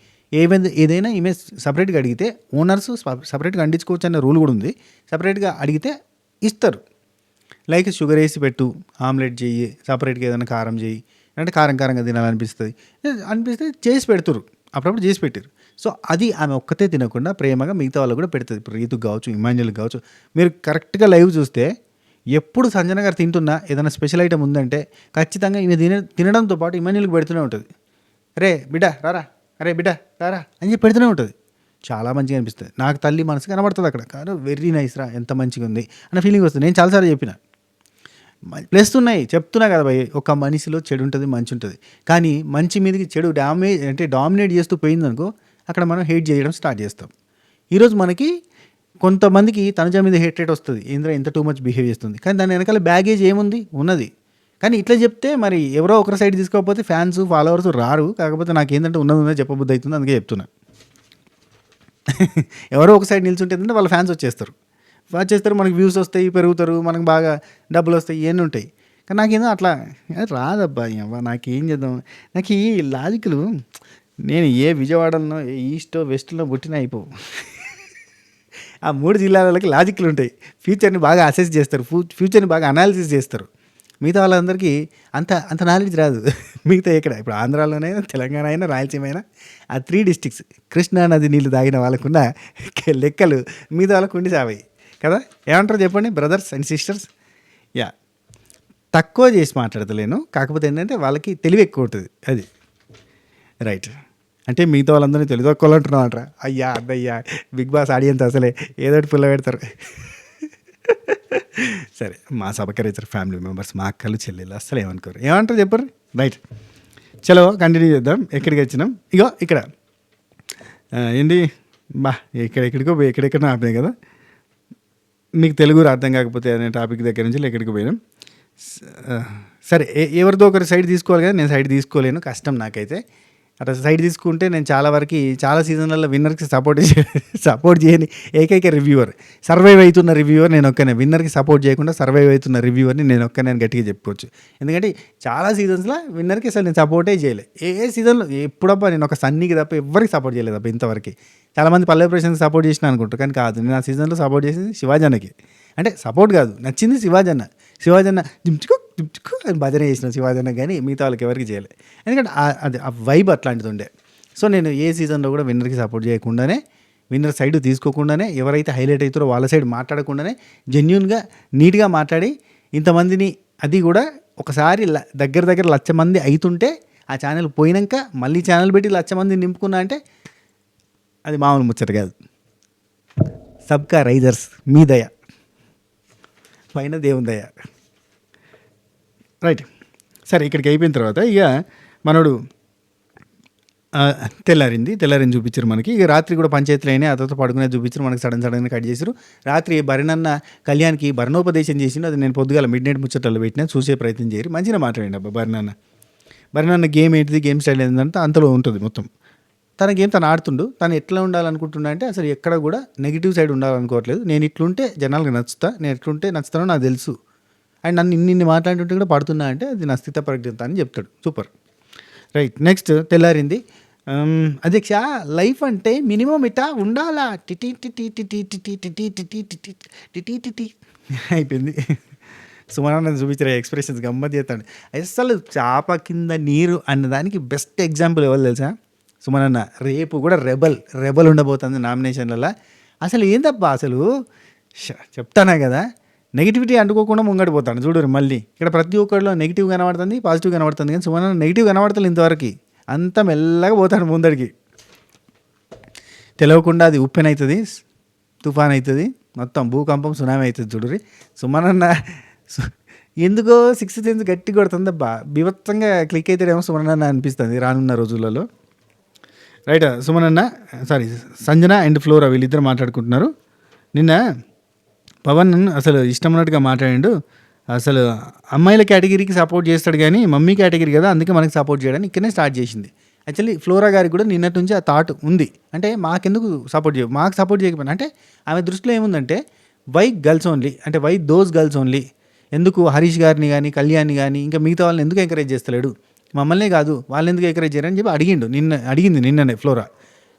ఏదైనా ఈమె సపరేట్గా అడిగితే, ఓనర్స్ సపరేట్గా అండించుకోవచ్చు అనే రూల్ కూడా ఉంది. సపరేట్గా అడిగితే ఇస్తారు. లైక్ షుగర్ వేసి పెట్టు, ఆమ్లెట్ చెయ్యి, సపరేట్గా ఏదైనా కారం చెయ్యి అంటే కారంగా అనిపిస్తే చేసి పెడుతురు, అప్పుడప్పుడు చేసి పెట్టారు. సో అది ఆమె ఒక్కతే తినకుండా ప్రేమగా మిగతా వాళ్ళు కూడా పెడుతుంది. ఇప్పుడు రీతుకు కావచ్చు, ఇమాన్యుల్కి కావచ్చు. మీరు కరెక్ట్గా లైవ్ చూస్తే ఎప్పుడు సంజన గారు తింటున్నా ఏదైనా స్పెషల్ ఐటమ్ ఉందంటే ఖచ్చితంగా ఈమె తినడంతో పాటు ఇమాన్యుల్కి పెడుతూనే ఉంటుంది. రే బిడ్డ రారా, అరే బిడ్డ రారా అని చెప్పి పెడుతూనే ఉంటుంది. చాలా మంచిగా అనిపిస్తుంది. నాకు తల్లి మనసు కనబడుతుంది అక్కడ. కానీ వెరీ నైస్ రా, ఎంత మంచిగా ఉంది అన్న ఫీలింగ్ వస్తుంది. నేను చాలాసార్లు చెప్పిన ప్లస్ ఉన్నాయి, చెప్తున్నా కదా భయ్. ఒక మనిషిలో చెడు ఉంటుంది, మంచి ఉంటుంది. కానీ మంచి మీదకి చెడు డామినేట్ చేస్తూ పోయిందనుకో, అక్కడ మనం హేట్ చేయడం స్టార్ట్ చేస్తాం. ఈరోజు మనకి కొంతమందికి తనుజ మీద హేట్రేట్ వస్తుంది, ఏంద్రా ఇంత టూ మచ్ బిహేవ్ చేస్తుంది. కానీ దాని వెనకాల బ్యాగేజ్ ఏముంది, ఉన్నది. కానీ ఇట్లా చెప్తే మరి ఎవరో ఒకరి సైడ్ తీసుకోకపోతే ఫ్యాన్స్ ఫాలోవర్స్ రారు. కాకపోతే నాకు ఏంటంటే ఉన్నది చెప్పబుద్ధి అవుతుంది, అందుకే చెప్తున్నా. ఎవరో ఒక సైడ్ నిల్చుంటే ఏంటంటే వాళ్ళ ఫ్యాన్స్ వచ్చేస్తారు, మనకి వ్యూస్ వస్తాయి, పెరుగుతారు, మనకు బాగా డబ్బులు వస్తాయి, ఇవన్నీ ఉంటాయి. కానీ నాకేందో అట్లా రాదబ్బా. నాకేం చేద్దాం, నాకు ఈ లాజిక్లు, నేను ఏ విజయవాడలో, ఏ ఈస్టో వెస్ట్లో పుట్టినా అయిపోవు. ఆ 3 జిల్లాలకి లాజిక్లు ఉంటాయి. ఫ్యూచర్ని బాగా అసెస్ చేస్తారు, ఫ్యూచర్ని బాగా అనాలిసిస్ చేస్తారు. మిగతా వాళ్ళందరికీ అంత నాలెడ్జ్ రాదు. మిగతా ఎక్కడ ఇప్పుడు ఆంధ్రాలోనైనా, తెలంగాణ అయినా, రాయలసీమ అయినా, ఆ 3 districts కృష్ణా నది నీళ్ళు తాగిన వాళ్ళకున్న లెక్కలు మిగతా వాళ్ళకు ఉండి సావాయి కదా. ఏమంటారు చెప్పండి బ్రదర్స్ అండ్ సిస్టర్స్? యా, తక్కువ చేసి మాట్లాడతలేను, కాకపోతే ఏంటంటే వాళ్ళకి తెలివి ఎక్కువ ఉంటుంది, అది రైట్. అంటే మిగతా వాళ్ళందరినీ తెలివి తక్కువ అంటున్నావు అంటారా? అయ్యా బిగ్ బాస్ ఆడియన్స్ అసలే ఏదోటి పుల్ల పెడతారు. సరే, మా సబకరేచర్ ఫ్యామిలీ మెంబర్స్, మా అక్కలు చెల్లెలు అస్సలు ఏమంటారు చెప్పరు, రైట్. చలో కంటిన్యూ చేద్దాం. ఎక్కడికి వచ్చినాం? ఇగో ఇక్కడ ఏంటి ఎక్కడెక్కడ ఆపినాయి కదా. మీకు తెలుగు అర్థం కాకపోతే అనే టాపిక్ దగ్గర నుంచి ఎక్కడికి పోయినాం. సరే, ఎవరిదో ఒకరి సైడ్ తీసుకోవాలి కదా, నేను సైడ్ తీసుకోలేను, కష్టం నాకైతే. అట్లా సైడ్ తీసుకుంటే నేను చాలా సీజన్లలో విన్నర్కి సపోర్ట్ చేయని ఏకైక రివ్యూవర్, సర్వైవ్ అవుతున్న రివ్యూవర్ నేను ఒక్కనే. విన్నర్కి సపోర్ట్ చేయకుండా సర్వైవ్ అవుతున్న రివ్యూవర్ని నేను ఒక్కనే గట్టిగా చెప్పుకోవచ్చు. ఎందుకంటే చాలా సీజన్స్లో విన్నర్కి అసలు నేను సపోర్టే చేయలేదు. ఏ సీజన్లో ఎప్పుడబ్బా నేను ఒక సన్నీకి తప్ప ఎవరికి సపోర్ట్ చేయలేదు అబ్బా ఇంతవరకు. చాలామంది పల్లవి ప్రశాంత్కి సపోర్ట్ చేసిన అనుకుంటారు, కానీ కాదు. నేను ఆ సీజన్లో సపోర్ట్ చేసింది శివాజన్నకి. అంటే సపోర్ట్ కాదు, నచ్చింది శివాజన్న జిమ్చుకో అని భజన చేసిన శివాజన్న, కానీ మిగతా వాళ్ళకి ఎవరికి చేయలేదు. ఎందుకంటే అది ఆ వైబ్ అట్లాంటిది ఉండే. సో నేను ఏ సీజన్లో కూడా విన్నర్కి సపోర్ట్ చేయకుండానే, విన్నర్ సైడ్ తీసుకోకుండానే, ఎవరైతే హైలైట్ అవుతారో వాళ్ళ సైడ్ మాట్లాడకుండానే జెన్యూన్గా నీట్గా మాట్లాడి ఇంతమందిని, అది కూడా ఒకసారి దగ్గర 1,00,000 మంది అవుతుంటే ఆ ఛానల్ పోయినాక మళ్ళీ ఛానల్ పెట్టి 1,00,000 మంది నింపుకున్నా అంటే అది మామూలు ముచ్చట కాదు. సబ్కా రైజర్స్ మీ దయ, పైన దేవుని దయ, రైట్. సరే, ఇక్కడికి అయిపోయిన తర్వాత ఇక మనోడు తెల్లారింది చూపించారు మనకి. ఇక రాత్రి కూడా పంచాయతీలు అయినాయి, ఆ తర్వాత పడుకునేది చూపించారు మనకి. సడన్గా కట్ చేశారు. రాత్రి భరణన్న కళ్యాణ్కి భరణోపదేశం చేసిండు. అది నేను పొద్దుగాల మిడ్నైట్ ముచ్చట్లు పెట్టినా, చూసే ప్రయత్నం చేయరు. మంచిగా మాట్లాడండి అబ్బా భరణన్న గేమ్ ఏంటిది, గేమ్ స్టైల్ ఏంటంటే అంతలో ఉంటుంది మొత్తం. తన గేమ్ తను ఆడుతుండు. తను ఎట్లా ఉండాలనుకుంటున్నా అంటే అసలు ఎక్కడ కూడా నెగిటివ్ సైడ్ ఉండాలనుకోవట్లేదు. నేను ఇట్లుంటే జనాలకు నచ్చుతా, నేను ఎట్లుంటే నచ్చుతానో నాకు తెలుసు, అండ్ నన్ను ఇన్ని మాట్లాడుతుంటే కూడా పడుతున్నా అంటే అది నా స్థిత పరిజ్ఞత అని చెప్తాడు. Super, right. నెక్స్ట్ తెల్లారింది. అధ్యక్ష, లైఫ్ అంటే మినిమం ఇటా ఉండాలా, అయిపోయింది. సుమనన్న చూపించిన ఎక్స్ప్రెషన్స్ గమ్మత్ చేస్తాడు. అసలు చాప కింద నీరు అన్నదానికి బెస్ట్ ఎగ్జాంపుల్ ఎవరు తెలుసా? సుమనన్న. రేపు కూడా రెబల్ ఉండబోతుంది నామినేషన్లలో. అసలు ఏందబ్బా అసలు చెప్తానా కదా, నెగిటివిటీ అంటుకోకుండా ముంగడిపోతాను చూడరు. మళ్ళీ ఇక్కడ ప్రతి ఒక్కరిలో నెగిటివ్ కనబడుతుంది, పాజిటివ్ కనబడుతుంది, కానీ సుమనన్న నెగిటివ్ కనబడుతుంది ఇంతవరకు. అంత మెల్లగా పోతాడు ముందడికి. తెలియకుండా అది ఉప్పెన్ అవుతుంది, తుఫాన్ అవుతుంది, మొత్తం భూకంపం సునామీ అవుతుంది చూడరి. సుమనన్న ఎందుకో 6th సెన్స్ గట్టి కొడుతుంది అబ్బా, బీభత్సంగా క్లిక్ అవుతాడేమో సుమనన్న అనిపిస్తుంది రానున్న రోజులలో. రైట్, సంజన అండ్ ఫ్లోరా వీళ్ళిద్దరు మాట్లాడుకుంటున్నారు. నిన్న పవన్ అసలు ఇష్టం ఉన్నట్టుగా మాట్లాడిండు. అసలు అమ్మాయిల కేటగిరీకి సపోర్ట్ చేస్తాడు కానీ మమ్మీ కేటగిరీ కదా, అందుకే మనకి సపోర్ట్ చేయడానికి ఇక్కడనే స్టార్ట్ చేసింది. యాక్చువల్లీ ఫ్లోరా గారికి కూడా నిన్నటి నుంచి ఆ థాట్ ఉంది. అంటే మాకెందుకు సపోర్ట్ మాకు సపోర్ట్ చేయకపోయినా, అంటే ఆమె దృష్టిలో ఏముందంటే వై గర్ల్స్ ఓన్లీ, అంటే వై దోస్ గర్ల్స్ ఓన్లీ, ఎందుకు హరీష్ గారిని కానీ కళ్యాణ్ని కానీ ఇంకా మిగతా వాళ్ళని ఎందుకు ఎంకరేజ్ చేస్తలేడు, మమ్మల్నే కాదు వాళ్ళు ఎందుకు ఎంకరేజ్ చేయరని చెప్పి అడిగింది నిన్ననే ఫ్లోరా.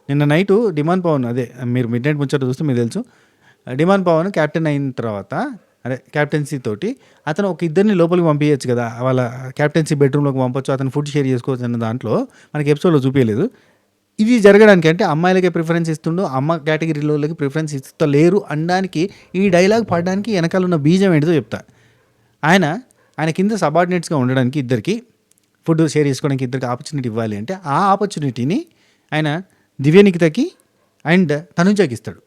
నిన్న నైటు డిమాండ్ పవన్, అదే మీరు మిడ్ నైట్ ముచ్చట చూస్తే మీకు తెలుసు, డిమాండ్ పవన్ క్యాప్టెన్ అయిన తర్వాత క్యాప్టెన్సీ తోటి అతను ఒక ఇద్దరిని లోపలికి పంపించచ్చు కదా, వాళ్ళ క్యాప్టెన్సీ బెడ్రూమ్లోకి పంపొచ్చు, అతను ఫుడ్ షేర్ చేసుకోవచ్చు అన్న దాంట్లో మనకి ఎపిసోడ్లో చూపించలేదు. ఇది జరగడానికి అంటే అమ్మాయిలకే ప్రిఫరెన్స్ ఇస్తుండో అమ్మ కేటగిరీలోకి ప్రిఫరెన్స్ ఇస్తలేరు అనడానికి ఈ డైలాగ్ పడడానికి వెనకాల ఉన్న బీజం ఏంటిదో చెప్తా. ఆయన కింద సబార్డినేట్స్గా ఉండడానికి ఇద్దరికి ఫుడ్ షేర్ చేసుకోవడానికి ఇద్దరికి ఆపర్చునిటీ ఇవ్వాలి అంటే ఆ ఆపర్చునిటీని ఆయన దివ్యనికితకి అండ్ తనుజాకి ఇస్తాడు.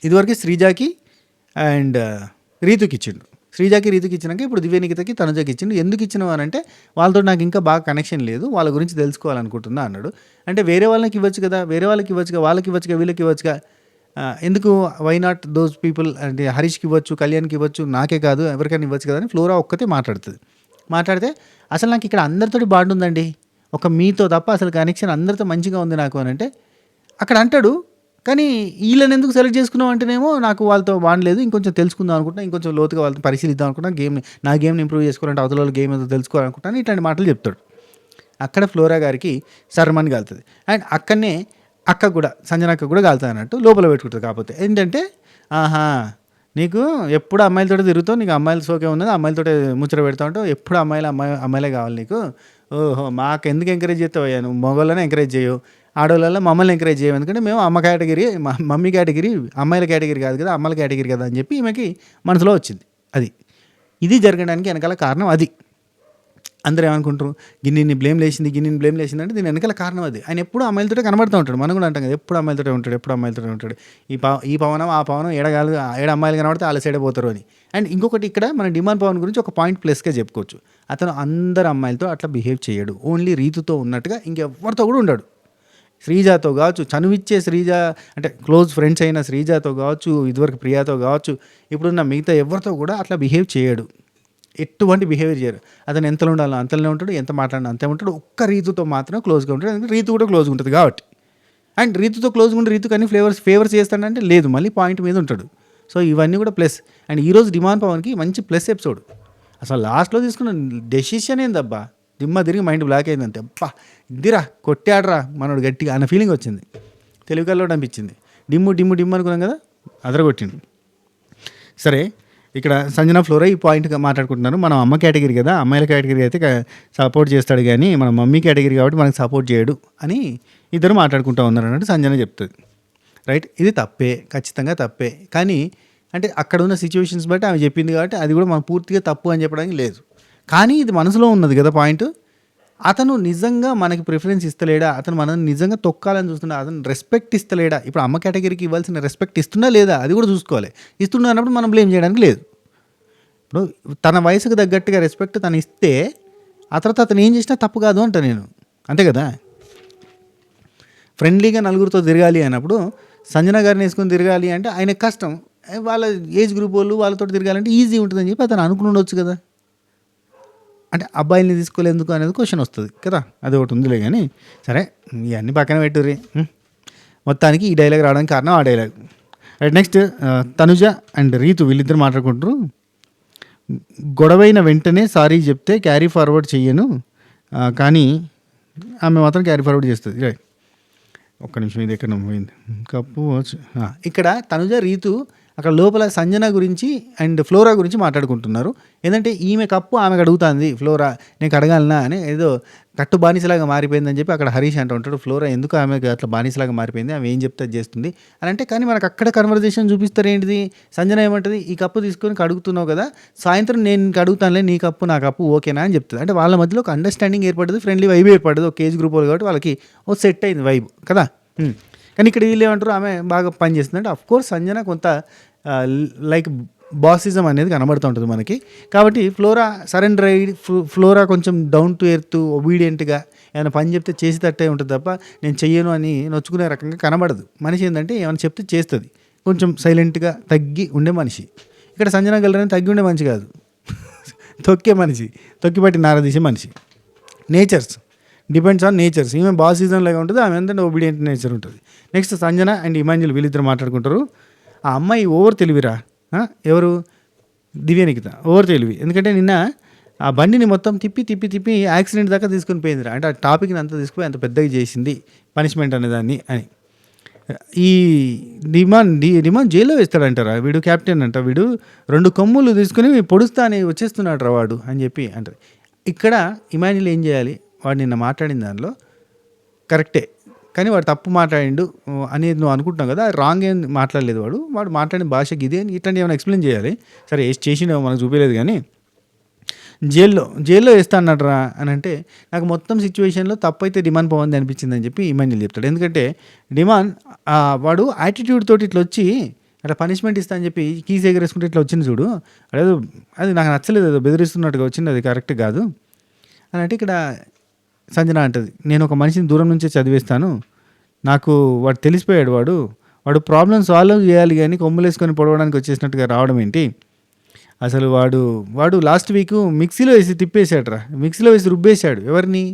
ఇదివరకు శ్రీజాకి అండ్ రీతుకి ఇచ్చిండు. శ్రీజాకి రీతుకి ఇచ్చినాక ఇప్పుడు దివ్యనికితకి తనుజాకి ఇచ్చిండు. ఎందుకు ఇచ్చినావు అని అంటే వాళ్ళతో నాకు ఇంకా బాగా కనెక్షన్ లేదు, వాళ్ళ గురించి తెలుసుకోవాలనుకుంటున్నా అన్నాడు. అంటే వేరే వాళ్ళకి ఇవ్వచ్చు కదా, వాళ్ళకి ఇవ్వచ్చుగా వీళ్ళకి ఇవ్వచ్చుగా, ఎందుకు వై నాట్ దోస్ పీపుల్, అంటే హరీష్కి ఇవ్వచ్చు, కళ్యాణ్కి ఇవ్వచ్చు, నాకే కాదు ఎవరికైనా ఇవ్వచ్చు కదా అని ఫ్లోరా ఒక్కతే మాట్లాడితే అసలు నాకు ఇక్కడ అందరితోటి బాగుంటుందండి, ఒక మీతో తప్ప అసలు కనెక్షన్ అందరితో మంచిగా ఉంది నాకు అని అంటే అక్కడ అంటాడు. కానీ వీళ్ళని ఎందుకు సెలెక్ట్ చేసుకున్నావు అంటేనేమో నాకు వాళ్ళతో బాగలేదు, ఇంకొంచెం తెలుసుకుందాం అనుకుంటున్నా, ఇంకొంచెం లోతుగా వాళ్ళతో పరిశీలిద్దాం అనుకుంటున్నా, గేమ్ని ఇంప్రూవ్ చేసుకోవాలంటే అవతల గేమ్ ఏదో తెలుసుకోవాలనుకుంటాను, ఇట్లాంటి మాటలు చెప్తాడు. అక్కడ ఫ్లోరా గారికి సర్మని కాలుతుంది. అండ్ అక్కడనే అక్క కూడా, సంజన అక్క కూడా కాలుతుంది అన్నట్టు లోపల పెట్టుకుంటుంది. కాకపోతే ఏంటంటే నీకు ఎప్పుడు అమ్మాయిలతో తిరుగుతావు, నీకు అమ్మాయిల సోకే ఉన్నది, అమ్మాయిలతో ముచ్చట పెడతా ఉంటావు, ఎప్పుడు అమ్మాయిలే కావాలి నీకు, ఓహో మాకు ఎందుకు ఎంకరేజ్ చేస్తావు, నువ్వు మగవాళ్ళనే ఎంకరేజ్ చేయవు, ఆడవాళ్ళ మమ్మల్ని ఎంకరేజ్ చేయవు, ఎందుకంటే మేము అమ్మ కేటగిరీ, మమ్మీ కేటగిరీ, అమ్మాయిల కేటగిరీ కాదు కదా, అమ్మాయిల కేటగిరీ కదా అని చెప్పి ఈమెకి మనసులో వచ్చింది. ఇది జరగడానికి వెనకాల కారణం అది. అందరూ ఏమనుకుంటారు, గిన్నెని బ్లేమ్ లేచింది అంటే దీని వెనకాల కారణం అది. ఆయన ఎప్పుడు అమ్మాయిలతో కనబడుతూ ఉంటాడు, మనం కూడా అంటాం కదా ఎప్పుడు అమ్మాయిలతో ఉంటాడు, ఈ పవనం ఆ పవనం ఏడ అమ్మాయిలు కనబడితే వాళ్ళ సైడే పోతారు అని. అండ్ ఇంకొకటి ఇక్కడ మన డిమాండ్ పవన్ గురించి ఒక పాయింట్ ప్లస్గా చెప్పుకోవచ్చు, అతను అందరు అమ్మాయిలతో అట్లా బిహేవ్ చేయడు, ఓన్లీ రీతుతో ఉన్నట్టుగా ఇంకెవరితో కూడా ఉండడు. శ్రీజాతో కావచ్చు, చనువిచ్చే శ్రీజ అంటే క్లోజ్ ఫ్రెండ్స్ అయిన శ్రీజాతో కావచ్చు, ఇదివరకు ప్రియాతో కావచ్చు, ఇప్పుడున్న మిగతా ఎవరితో కూడా అట్లా బిహేవ్ చేయడు, ఎటువంటి బిహేవియర్ చేయరు. అతను ఎంతలో ఉండాలో అంతలోనే ఉంటాడు, ఎంత మాట్లాడినా అంతే ఉంటాడు. ఒక్క రీతుతో మాత్రం క్లోజ్గా ఉంటాడు, ఎందుకంటే రీతు కూడా క్లోజ్గా ఉంటుంది కాబట్టి. అండ్ రీతుతో క్లోజ్గా ఉంటే రీతుకు అన్ని ఫేవర్స్ చేస్తాడంటే లేదు, మళ్ళీ పాయింట్ మీద ఉంటాడు. సో ఇవన్నీ కూడా ప్లస్. అండ్ ఈరోజు డిమాండ్ పవన్కి మంచి ప్లస్ ఎపిసోడ్. అసలు లాస్ట్లో తీసుకున్న డెసిషన్ ఏందబ్బా, దిమ్మ తిరిగి మైండ్ బ్లాక్ అయింది అంతే. అబ్బా ఇద్దిరా కొట్టాడరా మనోడు గట్టిగా అన్న ఫీలింగ్ వచ్చింది, తెలుగులో అనిపించింది. డిమ్ము అనుకున్నాం కదా, అదరగొట్టిండు. సరే, ఇక్కడ సంజన ఫ్లోరా ఈ పాయింట్గా మాట్లాడుకుంటున్నారు. మనం అమ్మ కేటగిరీ కదా, అమ్మాయిల కేటగిరీ అయితే సపోర్ట్ చేస్తాడు కానీ మన మమ్మీ కేటగిరీ కాబట్టి మనకు సపోర్ట్ చేయడు అని ఇద్దరు మాట్లాడుకుంటూ ఉన్నారు అన్నట్టు సంజన చెప్తుంది. రైట్, ఇది తప్పే, ఖచ్చితంగా తప్పే. కానీ అంటే అక్కడ ఉన్న సిచ్యువేషన్స్ బట్టి ఆమె చెప్పింది కాబట్టి అది కూడా మనం పూర్తిగా తప్పు అని చెప్పడానికి లేదు. కానీ ఇది మనసులో ఉన్నది కదా పాయింట్. అతను నిజంగా మనకి ప్రిఫరెన్స్ ఇస్తలేడా, అతను మనల్ని నిజంగా తొక్కాలని చూస్తున్నా, అతను రెస్పెక్ట్ ఇస్తలేడా, ఇప్పుడు అమ్మ కేటగిరీకి ఇవ్వాల్సిన రెస్పెక్ట్ ఇస్తున్నా లేదా అది కూడా చూసుకోవాలి. ఇస్తున్నా అన్నప్పుడు మనం బ్లేమ్ చేయడానికి లేదు. ఇప్పుడు తన వయసుకు తగ్గట్టుగా రెస్పెక్ట్ తను ఇస్తే ఆ తర్వాత అతను ఏం చేసినా తప్పు కాదు అంట నేను, అంతే కదా. ఫ్రెండ్లీగా నలుగురితో తిరగాలి అన్నప్పుడు సంజన గారిని వేసుకొని తిరగాలి అంటే ఆయనకు కష్టం, వాళ్ళ ఏజ్ గ్రూప్ వాళ్ళు వాళ్ళతో తిరగాలంటే ఈజీ ఉంటుందని చెప్పి అతను అనుకుని ఉండొచ్చు కదా. అంటే అబ్బాయిల్ని తీసుకోలేందుకు అనేది క్వశ్చన్ వస్తుంది కదా, అది ఒకటి ఉందిలే. కానీ సరే ఇవన్నీ పక్కన పెట్టుర్రి. మొత్తానికి ఈ డైలాగ్ రావడానికి కారణం ఆ dialogue. Right, next Tanuja and Ritu వీళ్ళిద్దరు మాట్లాడుకుంటారు. గొడవైన వెంటనే సారీ చెప్తే క్యారీ ఫార్వర్డ్ చెయ్యను, కానీ ఆమె మాత్రం క్యారీ ఫార్వర్డ్ చేస్తుంది. రైట్, ఒక్క నిమిషం, ఇది ఎక్కడ పోయింది కప్పు. ఇక్కడ తనుజ రీతు అక్కడ లోపల సంజన గురించి అండ్ ఫ్లోరా గురించి మాట్లాడుకుంటున్నారు. ఏంటంటే ఈమె కప్పు ఆమెకు అడుగుతుంది, ఫ్లోరా నేను అడగాలనా అని, ఏదో కట్టు బానిసలాగా మారిపోయిందని చెప్పి అక్కడ హరీష్ అంటూ ఉంటాడు. ఫ్లోరా ఎందుకు ఆమెకు అట్లా బానిసలాగా మారిపోయింది, ఆమె ఏం చెప్తే అది చేస్తుంది అని అంటే, కానీ మనకు అక్కడ కన్వర్జేషన్ చూపిస్తారు ఏంటిది, సంజన ఏమంటుంది, ఈ కప్పు తీసుకొని కడుగుతున్నావు కదా, సాయంత్రం నేను అడుగుతానులే నీ కప్పు నా కప్పు ఓకేనా అని చెప్తుంది. అంటే వాళ్ళ మధ్యలో ఒక అండర్స్టాండింగ్ ఏర్పడుతుంది, ఫ్రెండ్లీ వైబ్ ఏర్పడుతుంది, ఒక ఏజ్ గ్రూప్ వాళ్ళు కాబట్టి వాళ్ళకి ఓ సెట్ అయింది వైబ్ కదా. కానీ ఇక్కడ వీళ్ళు ఏమంటారు, ఆమె బాగా పని చేస్తుంది అంటే అఫ్కోర్స్ సంజన కొంత లైక్ బాసిజం అనేది కనబడుతూ ఉంటుంది మనకి. కాబట్టి ఫ్లోరా సరెండర్ అయ్యి ఫ్లోరా కొంచెం డౌన్ టు ఎర్త్ ఒబీడియంట్గా ఏమైనా పని చెప్తే చేసి తట్టే ఉంటుంది తప్ప నేను చెయ్యను అని నొచ్చుకునే రకంగా కనబడదు. మనిషి ఏంటంటే ఏమైనా చెప్తే చేస్తుంది, కొంచెం సైలెంట్గా తగ్గి ఉండే మనిషి. ఇక్కడ సంజన గల్లరని తగ్గి ఉండే మనిషి కాదు, తొక్కే మనిషి, తొక్కిపట్టి నారదీసే మనిషి. Nature's depends on nature's. ఈమె బాసిజం లాగా ఉంటుంది, ఆమె ఏంటంటే ఒబీడియంట్ నేచర్ ఉంటుంది. నెక్స్ట్ సంజన అండ్ ఇమాన్యుల్ వీళ్ళిద్దరు మాట్లాడుకుంటారు. ఆ అమ్మాయి ఓవర్ తెలివిరా, ఎవరు, దివ్యనికిత ఓవర్ తెలివి. ఎందుకంటే నిన్న ఆ బండిని మొత్తం తిప్పి యాక్సిడెంట్ దాకా తీసుకుని పోయిందిరా. అంటే ఆ టాపిక్ని అంతా తీసుకుపోయి అంత పెద్దగా చేసింది పనిష్మెంట్ అనేదాన్ని అని. ఈ డిమాండ్ జైల్లో వేస్తాడంటారా, వీడు క్యాప్టెన్ అంట, వీడు 2 కొమ్ములు తీసుకుని పొడుస్తా అని వచ్చేస్తున్నాడు రా వాడు అని చెప్పి అంటారు. ఇక్కడ ఇమాన్యుల్ ఏం చేయాలి, వాడు నిన్న మాట్లాడిన దానిలో కరెక్టే, కానీ వాడు తప్పు మాట్లాడిండు అనేది నువ్వు అనుకుంటున్నావు కదా, రాంగ్ ఏం మాట్లాడలేదు వాడు మాట్లాడిన భాషకి ఇదే ఇట్లాంటి ఏమైనా ఎక్స్ప్లెయిన్ చేయాలి. సరే చేసిండేమో మనకు చూపించలేదు, కానీ జైల్లో వేస్తా అన్నాడరా అని అంటే, నాకు మొత్తం సిచ్యువేషన్లో తప్పు అయితే డిమాండ్ పోవంది అనిపించింది అని చెప్పి ఇమాన్యుల్ చెప్తాడు. ఎందుకంటే డిమాండ్ వాడు యాటిట్యూడ్ తోటి ఇట్లా వచ్చి అట్లా పనిష్మెంట్ ఇస్తా అని చెప్పి కీస్ ఎగరేసుకుంటే ఇట్లా వచ్చింది చూడు, అది నాకు నచ్చలేదు, ఏదో బెదిరిస్తున్నట్టుగా వచ్చింది, అది కరెక్ట్ కాదు అని అంటే, ఇక్కడ సంజన అంటది, నేను ఒక మనిషిని దూరం నుంచే చదివేస్తాను, నాకు వాడు తెలిసిపోయాడు, వాడు ప్రాబ్లమ్ సాల్వ్ చేయాలి కానీ కొమ్ములేసుకొని పొడవడానికి వచ్చేసినట్టుగా రావడం ఏంటి, అసలు వాడు లాస్ట్ వీక్ మిక్సీలో వేసి తిప్పేశాడురా, మిక్సీలో వేసి రుబ్బేశాడు ఎవరిని,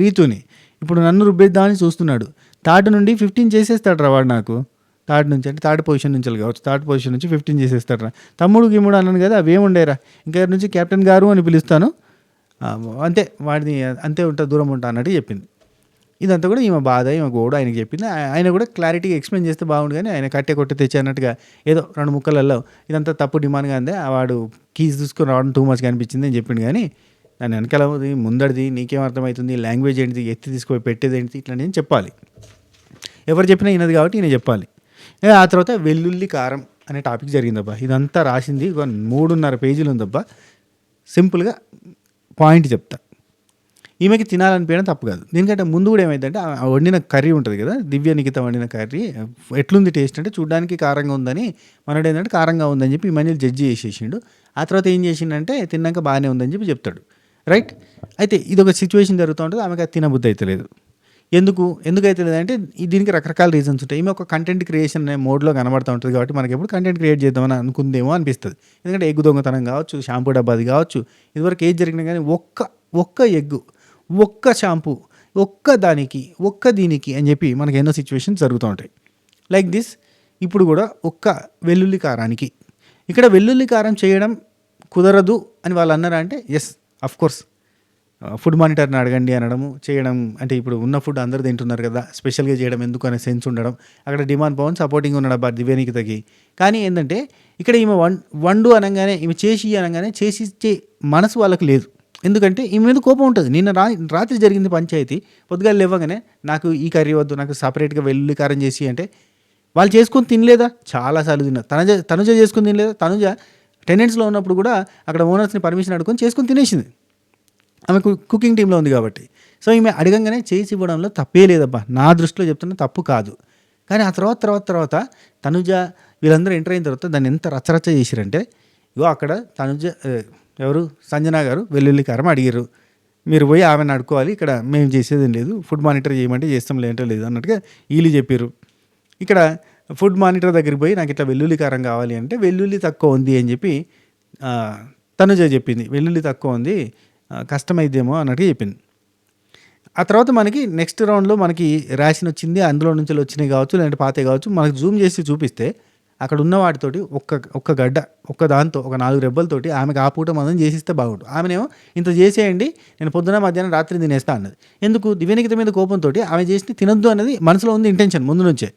రీతుని, ఇప్పుడు నన్ను రుబ్బేద్దామని చూస్తున్నాడు, థర్డ్ నుండి 15 చేసేస్తాడు రా వాడు, నాకు థర్డ్ నుంచి అంటే థర్డ్ పొజిషన్ నుంచి కావచ్చు, థర్డ్ పొజిషన్ నుంచి 15 చేసేస్తాడు రా, తమ్ముడు గిమ్ముడు అన్నాను కదా అవేముండేరా, ఇంకా నుంచి కెప్టెన్ గారు అని పిలుస్తాను, అంతే వాడిని అంతే ఉంటా దూరం ఉంటా అన్నట్టు చెప్పింది. ఇదంతా కూడా ఈమె బాధ, ఈమె గోడు ఆయనకి చెప్పింది. ఆయన కూడా క్లారిటీగా ఎక్స్ప్లెయిన్ చేస్తే బాగుండు, కానీ ఆయన కొట్టి తెచ్చి అన్నట్టుగా ఏదో 2 ముక్కలలో ఇదంతా తప్పు డిమాండ్గా అందే, వాడు కీస్ తీసుకొని రావడం టూ మచ్గా అనిపించింది అని చెప్పిండు. కానీ దాని వెనకాల ముందడిది నీకేం అర్థమవుతుంది, లాంగ్వేజ్ ఏంటిది, ఎత్తి తీసుకొని పెట్టేది ఏంటిది, ఇట్లాంటివి చెప్పాలి. ఎవరు చెప్పినా ఈయనది కాబట్టి ఈయన చెప్పాలి. ఆ తర్వాత వెల్లుల్లి కారం అనే టాపిక్ జరిగిందబ్బా. ఇదంతా రాసింది ఒక 3.5 పేజీలు ఉందబ్బా. సింపుల్గా పాయింట్ చెప్తా. ఈమెకి తినాలనిపించడం తప్పు కాదు. దీనికంటే ముందు కూడా ఏమైందంటే వండిన కర్రీ ఉంటుంది కదా, దివ్య నిఖిత వండిన కర్రీ ఎట్లుంది టేస్ట్ అంటే, చూడడానికి కారంగా ఉందని, మనడు ఏంటంటే కారంగా ఉందని చెప్పి ఇమాన్యుల్ జడ్జి చేసేసిండు. ఆ తర్వాత ఏం చేసిండంటే తిన్నాక బాగానే ఉందని చెప్పి చెప్తాడు, రైట్. అయితే ఇది ఒక సిచ్యువేషన్ జరుగుతూ ఉంటుంది, ఆమెకు అది తినబుద్ధి అయితే లేదు. ఎందుకైతే లేదంటే దీనికి రకరకాల రీజన్స్ ఉంటాయి. ఈమె ఒక కంటెంట్ క్రియేషన్ అనే మోడ్లో కనబడుతూ ఉంటుంది కాబట్టి మనకి ఎప్పుడు కంటెంట్ క్రియేట్ చేద్దామని అనుకుందేమో అనిపిస్తుంది. ఎందుకంటే ఎగ్గు దొంగతనం కావచ్చు, షాంపూ డబ్బాది కావచ్చు, ఇదివరకు ఏది జరిగినా కానీ ఒక్క ఎగ్గు, ఒక్క షాంపూ, ఒక్క దీనికి అని చెప్పి మనకి ఎన్నో సిచ్యువేషన్స్ జరుగుతూ ఉంటాయి. Like this. ఇప్పుడు కూడా ఒక్క వెల్లుల్లి కారానికి, ఇక్కడ వెల్లుల్లి కారం చేయడం కుదరదు అని వాళ్ళు అన్నారా అంటే ఎస్, అఫ్ కోర్స్ ఫుడ్ మానిటర్ని అడగండి అనడము చేయడం అంటే, ఇప్పుడు ఉన్న ఫుడ్ అందరూ తింటున్నారు కదా, స్పెషల్గా చేయడం ఎందుకు అనే సెన్స్ ఉండడం, అక్కడ డిమాండ్ పవన్ సపోర్టింగ్ ఉన్నాడు అబ్బా దివ్యనికితకి. కానీ ఏంటంటే ఇక్కడ ఈమె వండు అనగానే, ఈమె చేసి అనగానే చేసి మనసు వాళ్ళకి లేదు. ఎందుకంటే ఈమె మీద కోపం ఉంటుంది. నిన్న రాత్రి జరిగింది పంచాయతీ, పొద్దుగాలు లేవగానే నాకు ఈ కర్రీ వద్దు, నాకు సపరేట్గా వెల్లుల్లి కారం చేసి అంటే, వాళ్ళు చేసుకొని తినలేదా, చాలాసార్లు తిన్నారు. తనుజ చేసుకొని తినలేదా, తనుజ టెనెంట్స్లో ఉన్నప్పుడు కూడా అక్కడ ఓనర్స్ని పర్మిషన్ అడుగుకొని చేసుకొని తినేసింది, ఆమె కుకింగ్ టీంలో ఉంది కాబట్టి. సో ఈమె అడగంగానే చేసి ఇవ్వడంలో తప్పే లేదబ్బా, నా దృష్టిలో చెప్తున్నా తప్పు కాదు. కానీ ఆ తర్వాత తనుజ వీళ్ళందరూ ఎంటర్ అయిన తర్వాత దాన్ని ఎంత రచ్చరచ్చ చేసిరంటే, ఇగో అక్కడ తనుజ ఎవరు సంజన గారు వెల్లుల్లి కారం అడిగారు, మీరు పోయి ఆమెను అడుకోవాలి, ఇక్కడ మేము చేసేది లేదు, ఫుడ్ మానిటర్ చేయమంటే చేస్తాం లేంటో లేదు అన్నట్టుగా వీళ్ళు చెప్పారు. ఇక్కడ ఫుడ్ మానిటర్ దగ్గరికి పోయి నాకు ఇట్లా వెల్లుల్లి కారం కావాలి అంటే, వెల్లుల్లి తక్కువ ఉంది అని చెప్పి తనుజ చెప్పింది, వెల్లుల్లి తక్కువ ఉంది కష్టమైద్దేమో అన్నట్టుగా చెప్పింది. ఆ తర్వాత మనకి నెక్స్ట్ రౌండ్లో మనకి ర్యాషన్ వచ్చింది, అందులో నుంచి వచ్చినాయి కావచ్చు, లేదంటే పాతే కావచ్చు, మనకు జూమ్ చేసి చూపిస్తే అక్కడ ఉన్న వాటితోటి ఒక్క గడ్డ, దాంతో ఒక 4 రెబ్బలతోటి ఆమెకు ఆ పూట మనం చేసిస్తే బాగుంటుంది. ఆమెనేమో ఇంత చేసేయండి, నేను పొద్దున మధ్యాహ్నం రాత్రి తినేస్తా అన్నది. ఎందుకు, దివ్యనికిత మీద కోపంతో ఆమె చేసి తినొద్దు అన్నది మనసులో ఉంది ఇంటెన్షన్ ముందు నుంచే.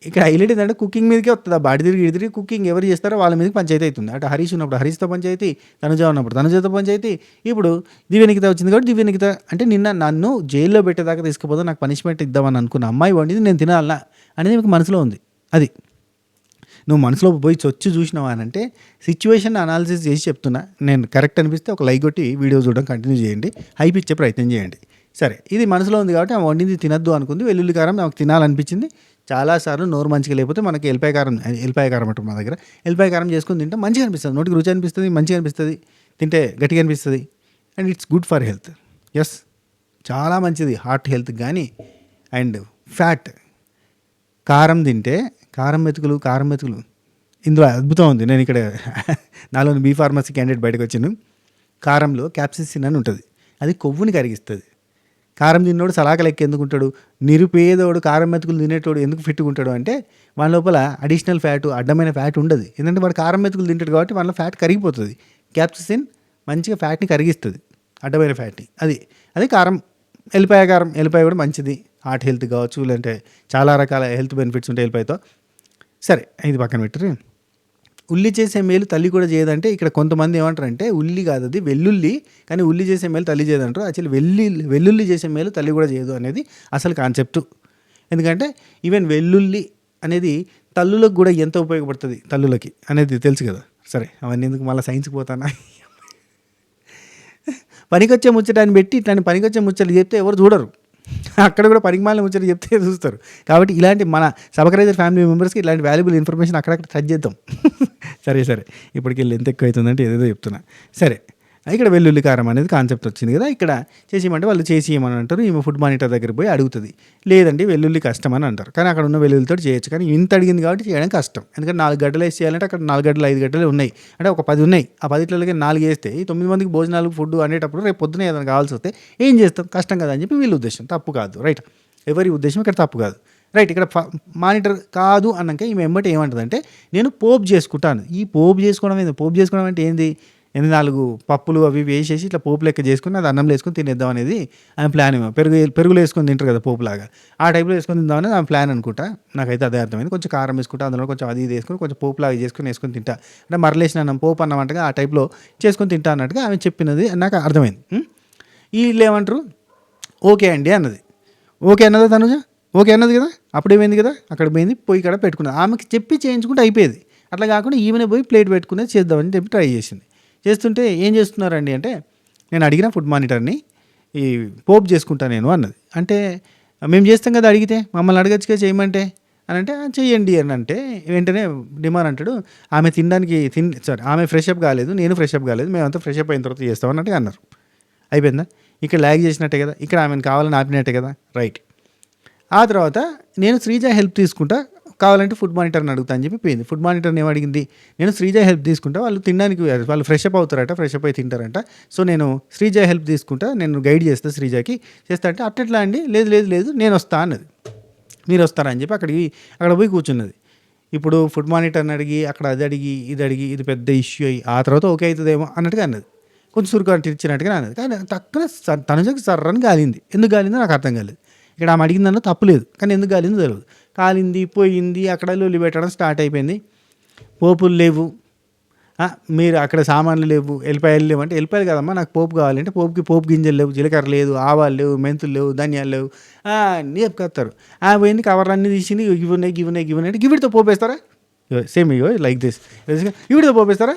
ఇక్కడ హైలైట్ ఏంటంటే కుకింగ్ మీదకే వస్తుంది. ఆ బాడి తిరిగి కుకింగ్ ఎవరు చేస్తారో వాళ్ళ మీదకి పంచాయతీ అవుతుంది. అటు హరీష్ ఉన్నప్పుడు హరీష్తో పంచాయతీ, తనుజ ఉన్నప్పుడు తనుజతో పంచాయతీ, ఇప్పుడు దివ్యనికిత వచ్చింది కాబట్టి దివ్యనికిత అంటే నిన్న నన్ను జైల్లో పెట్టేదాకా తీసుకుపోతే నాకు పనిష్మెంట్ ఇద్దామని అనుకున్న అమ్మాయి వండింది నేను తినాలనా అనేది మీకు మనసులో ఉంది. అది నువ్వు మనసులో పోయి చొచ్చి చూసినావా అని అంటే సిచ్యువేషన్ అనాలిసిస్ చేసి చెప్తున్నా. నేను కరెక్ట్ అనిపిస్తే ఒక లైక్ కొట్టి వీడియో చూడడం కంటిన్యూ చేయండి, హైప్ ఇచ్చే ప్రయత్నం చేయండి. సరే, ఇది మనసులో ఉంది కాబట్టి ఆమె వండింది తినద్దు అనుకుంది. వెల్లుల్లి కారం నాకు తినాలనిపించింది. చాలాసార్లు నోరు మంచిగా లేకపోతే మనకి ఎల్లిపాయ కారం అంటారు మా దగ్గర, ఎల్లిపాయ కారం చేసుకుని తింటే మంచిగా అనిపిస్తుంది, నోటికి రుచి అనిపిస్తుంది, మంచిగా అనిపిస్తుంది, తింటే గట్టిగా అనిపిస్తుంది. And it's good for health. Yes, చాలా మంచిది హార్ట్ హెల్త్. కానీ అండ్ ఫ్యాట్ కారం తింటే కారం మెతుకులు ఇందులో అద్భుతం ఉంది. నేను ఇక్కడ నాలోని బీ ఫార్మసీ క్యాండిడేట్ బయటకు వచ్చాను. కారంలో క్యాప్సిసిన్ అని ఉంటుంది, అది కొవ్వుని కరిగిస్తుంది. కారం తిన్నోడు సలాక లెక్క ఎందుకు ఉంటాడు? నిరుపేదోడు కారం మెతుకులు తినేటోడు ఎందుకు ఫిట్గా ఉంటాడు అంటే వాళ్ళ లోపల అడిషనల్ ఫ్యాట్, అడ్డమైన ఫ్యాట్ ఉండదు. ఎందుకంటే వాడు కారం మెతుకులు తింటాడు కాబట్టి వాళ్ళ ఫ్యాట్ కరిగిపోతుంది. క్యాప్సిసిన్ మంచిగా ఫ్యాట్ని కరిగిస్తుంది, అడ్డమైన ఫ్యాట్ని. అది కారం. ఎల్లిపాయ కూడా మంచిది, హార్ట్ హెల్త్ కావచ్చు, లేదంటే చాలా రకాల హెల్త్ బెనిఫిట్స్ ఉంటాయి ఎల్లిపాయతో. సరే, ఇది పక్కన పెట్టరు. ఉల్లి చేసే మేలు తల్లి కూడా చేయదంటే ఇక్కడ కొంతమంది ఏమంటారంటే ఉల్లి కాదు అది వెల్లుల్లి, కానీ ఉల్లి చేసే మేలు తల్లి చేయదంటారు. యాక్చువల్లీ వెల్లుల్లి చేసే మేలు తల్లి కూడా చేయదు అనేది అసలు కాన్సెప్ట్. ఎందుకంటే ఈవెన్ వెల్లుల్లి అనేది తల్లులకు కూడా ఎంత ఉపయోగపడుతుంది తల్లులకి అనేది తెలుసు కదా. సరే, అవన్నీ ఎందుకు మళ్ళీ సైన్స్కి పోతానా? పనికొచ్చే ముచ్చటాన్ని పెట్టి ఇట్లాంటి పనికొచ్చే ముచ్చట్లు చెప్తే ఎవరు చూడరు. అక్కడ కూడా పనికిమాలిన ముచ్చట చెప్తే చూస్తారు. కాబట్టి ఇలాంటి మన సబకరైజర్ ఫ్యామిలీ మెంబర్స్కి ఇలాంటి వాల్యుబుల్ ఇన్ఫర్మేషన్ అక్కడక్కడ టచ్ చేద్దాం. సరే, ఇప్పటికి వెళ్ళి ఎంత ఎక్కువ అవుతుందంటే ఏదేదో చెప్తున్నా. సరే, ఇక్కడ వెల్లుల్లి కారం అనేది కాన్సెప్ట్ వచ్చింది కదా. ఇక్కడ చేసేయమంటే వాళ్ళు చేసి ఇవ్వమని అంటారు. ఈమె ఫుడ్ మానిటర్ దగ్గర పోయి అడుగుతుంది. లేదండి వెల్లుల్లి కష్టం అని అంటారు. కానీ అక్కడ ఉన్న వెల్లుల్లితో చేయొచ్చు, కానీ ఇంత అడిగింది కాబట్టి చేయడం కష్టం. ఎందుకంటే 4 గడ్డలు వేసి చేయాలంటే అక్కడ 4 గడ్డలు 5 గడ్డలు ఉన్నాయి, అంటే ఒక 10 ఉన్నాయి. ఆ 10కి 4 వేస్తే ఈ 9 మందికి భోజనాలు ఫుడ్ అనేటప్పుడు రేపు పొద్దున ఏదైనా కావాల్సి వస్తే ఏం చేస్తాం? కష్టం కదా అని చెప్పి వీళ్ళ ఉద్దేశం. తప్పు కాదు, రైట్. ఎవరి ఉద్దేశం ఇక్కడ తప్పు కాదు, రైట్. ఇక్కడ మానిటర్ కాదు అన్నాక ఈమె వెంబటి ఏమంటుందంటే నేను పోపు చేసుకుంటాను. ఈ పోపు చేసుకోవడం అంటే ఏంది? 4 పప్పులు అవి వేసేసి ఇట్లా పోపు లెక్క చేసుకుని అది అన్నంలో వేసుకొని తినేద్దాం అనేది ఆమె ప్లాన్. ఏమో పెరుగులో వేసుకొని తింటారు కదా పోపులాగా, ఆ టైప్లో వేసుకొని తిందాం అనేది ఆమె ప్లాన్ అనుకుంటా. నాకైతే అదే అర్థమైంది. కొంచెం కారం వేసుకుంటా, అందులో కొంచెం అది వేసుకొని కొంచెం పోపులాగా వేసుకొని తింటా, అంటే మరలేసిన అన్నం పోపు అన్నమాటగా ఆ టైప్లో చేసుకొని తింటా అన్నట్టుగా ఆమె చెప్పినది నాకు అర్థమైంది. వీళ్ళు ఏమంటారు? ఓకే అండి అన్నది. ఓకే అన్నదా తనుజ? ఓకే అన్నది కదా. అప్పుడు ఏమైంది కదా, అక్కడ పోయింది, పోయి ఇక్కడ పెట్టుకున్నది. ఆమెకి చెప్పి చేయించుకుంటే అయిపోయేది. అట్లా కాకుండా ఈమెనే పోయి ప్లేట్ పెట్టుకునేది చేద్దామని చెప్పి ట్రై చేసింది. చేస్తుంటే ఏం చేస్తున్నారండి అంటే నేను అడిగిన ఫుడ్ మానిటర్ని ఈ పోపు చేసుకుంటా నేను అన్నది. అంటే మేము చేస్తాం కదా, అడిగితే మమ్మల్ని అడగచ్చుగా చేయమంటే అని అంటే చెయ్యండి అని అంటే వెంటనే డిమాండ్ అంటాడు. ఆమె ఆమె ఫ్రెష్ అప్ కాలేదు, నేను ఫ్రెష్ అప్ కాలేదు, మేమంతా ఫ్రెష్ అప్ అయిన తర్వాత చేస్తామన్నట్టుగా అన్నారు. అయిపోయిందా? ఇక్కడ ల్యాగ్ చేసినట్టే కదా, ఇక్కడ ఆమెను కావాలని ఆపినట్టే కదా, రైట్. ఆ తర్వాత నేను శ్రీజ హెల్ప్ తీసుకుంటా, కావాలంటే ఫుడ్ మానిటర్ని అడుగుతా అని చెప్పి పోయింది. ఫుడ్ మానిటర్ని ఏమడిగింది? నేను శ్రీజ హెల్ప్ తీసుకుంటా, వాళ్ళు తినడానికి వాళ్ళు ఫ్రెష్ అప్ అవుతారట, ఫ్రెష్ అప్ అయి తింటారంట. సో నేను శ్రీజ హెల్ప్ తీసుకుంటా, నేను గైడ్ చేస్తా శ్రీజకి. చేస్తా అంటే అట్లా అండి, లేదు నేను వస్తా అన్నది. మీరు వస్తారా అని చెప్పి అక్కడ పోయి కూర్చున్నది. ఇప్పుడు ఫుడ్ మానిటర్ని అడిగి అక్కడ అది అడిగి ఇది పెద్ద ఇష్యూ అయ్యి ఆ తర్వాత ఓకే అవుతుందేమో అన్నట్టుగా అన్నది. కొంచెం సురుకు ఇచ్చినట్టుగా అన్నది. కానీ తక్కువ తనుజకి సర్రని కాలింది. ఎందుకు కాలిందో నాకు అర్థం కాలేదు. ఇక్కడ ఆమె అడిగిందన్న తప్పులేదు, కానీ ఎందుకు కాలిందో తెలియదు. కాలింది, పోయింది, అక్కడ లొల్లి పెట్టడం స్టార్ట్ అయిపోయింది. పోపులు లేవు, మీరు అక్కడ సామాన్లు లేవు, ఎల్లిపాయలు లేవు అంటే ఎల్లిపాయలు కదమ్మా నాకు పోపు కావాలంటే పోపు గింజలు లేవు, జీలకర్ర లేదు, ఆవాలు లేవు, మెంతులు లేవు, ధనియాలు లేవు అన్నీ చెప్పుకొస్తారు. పోయింది, కవర్లు అన్నీ తీసింది, ఇవి ఉన్నాయి అంటే గివిడితో పోపేస్తారా? సేమ్ లైక్ దిస్, ఇవిడితో పోపేస్తారా?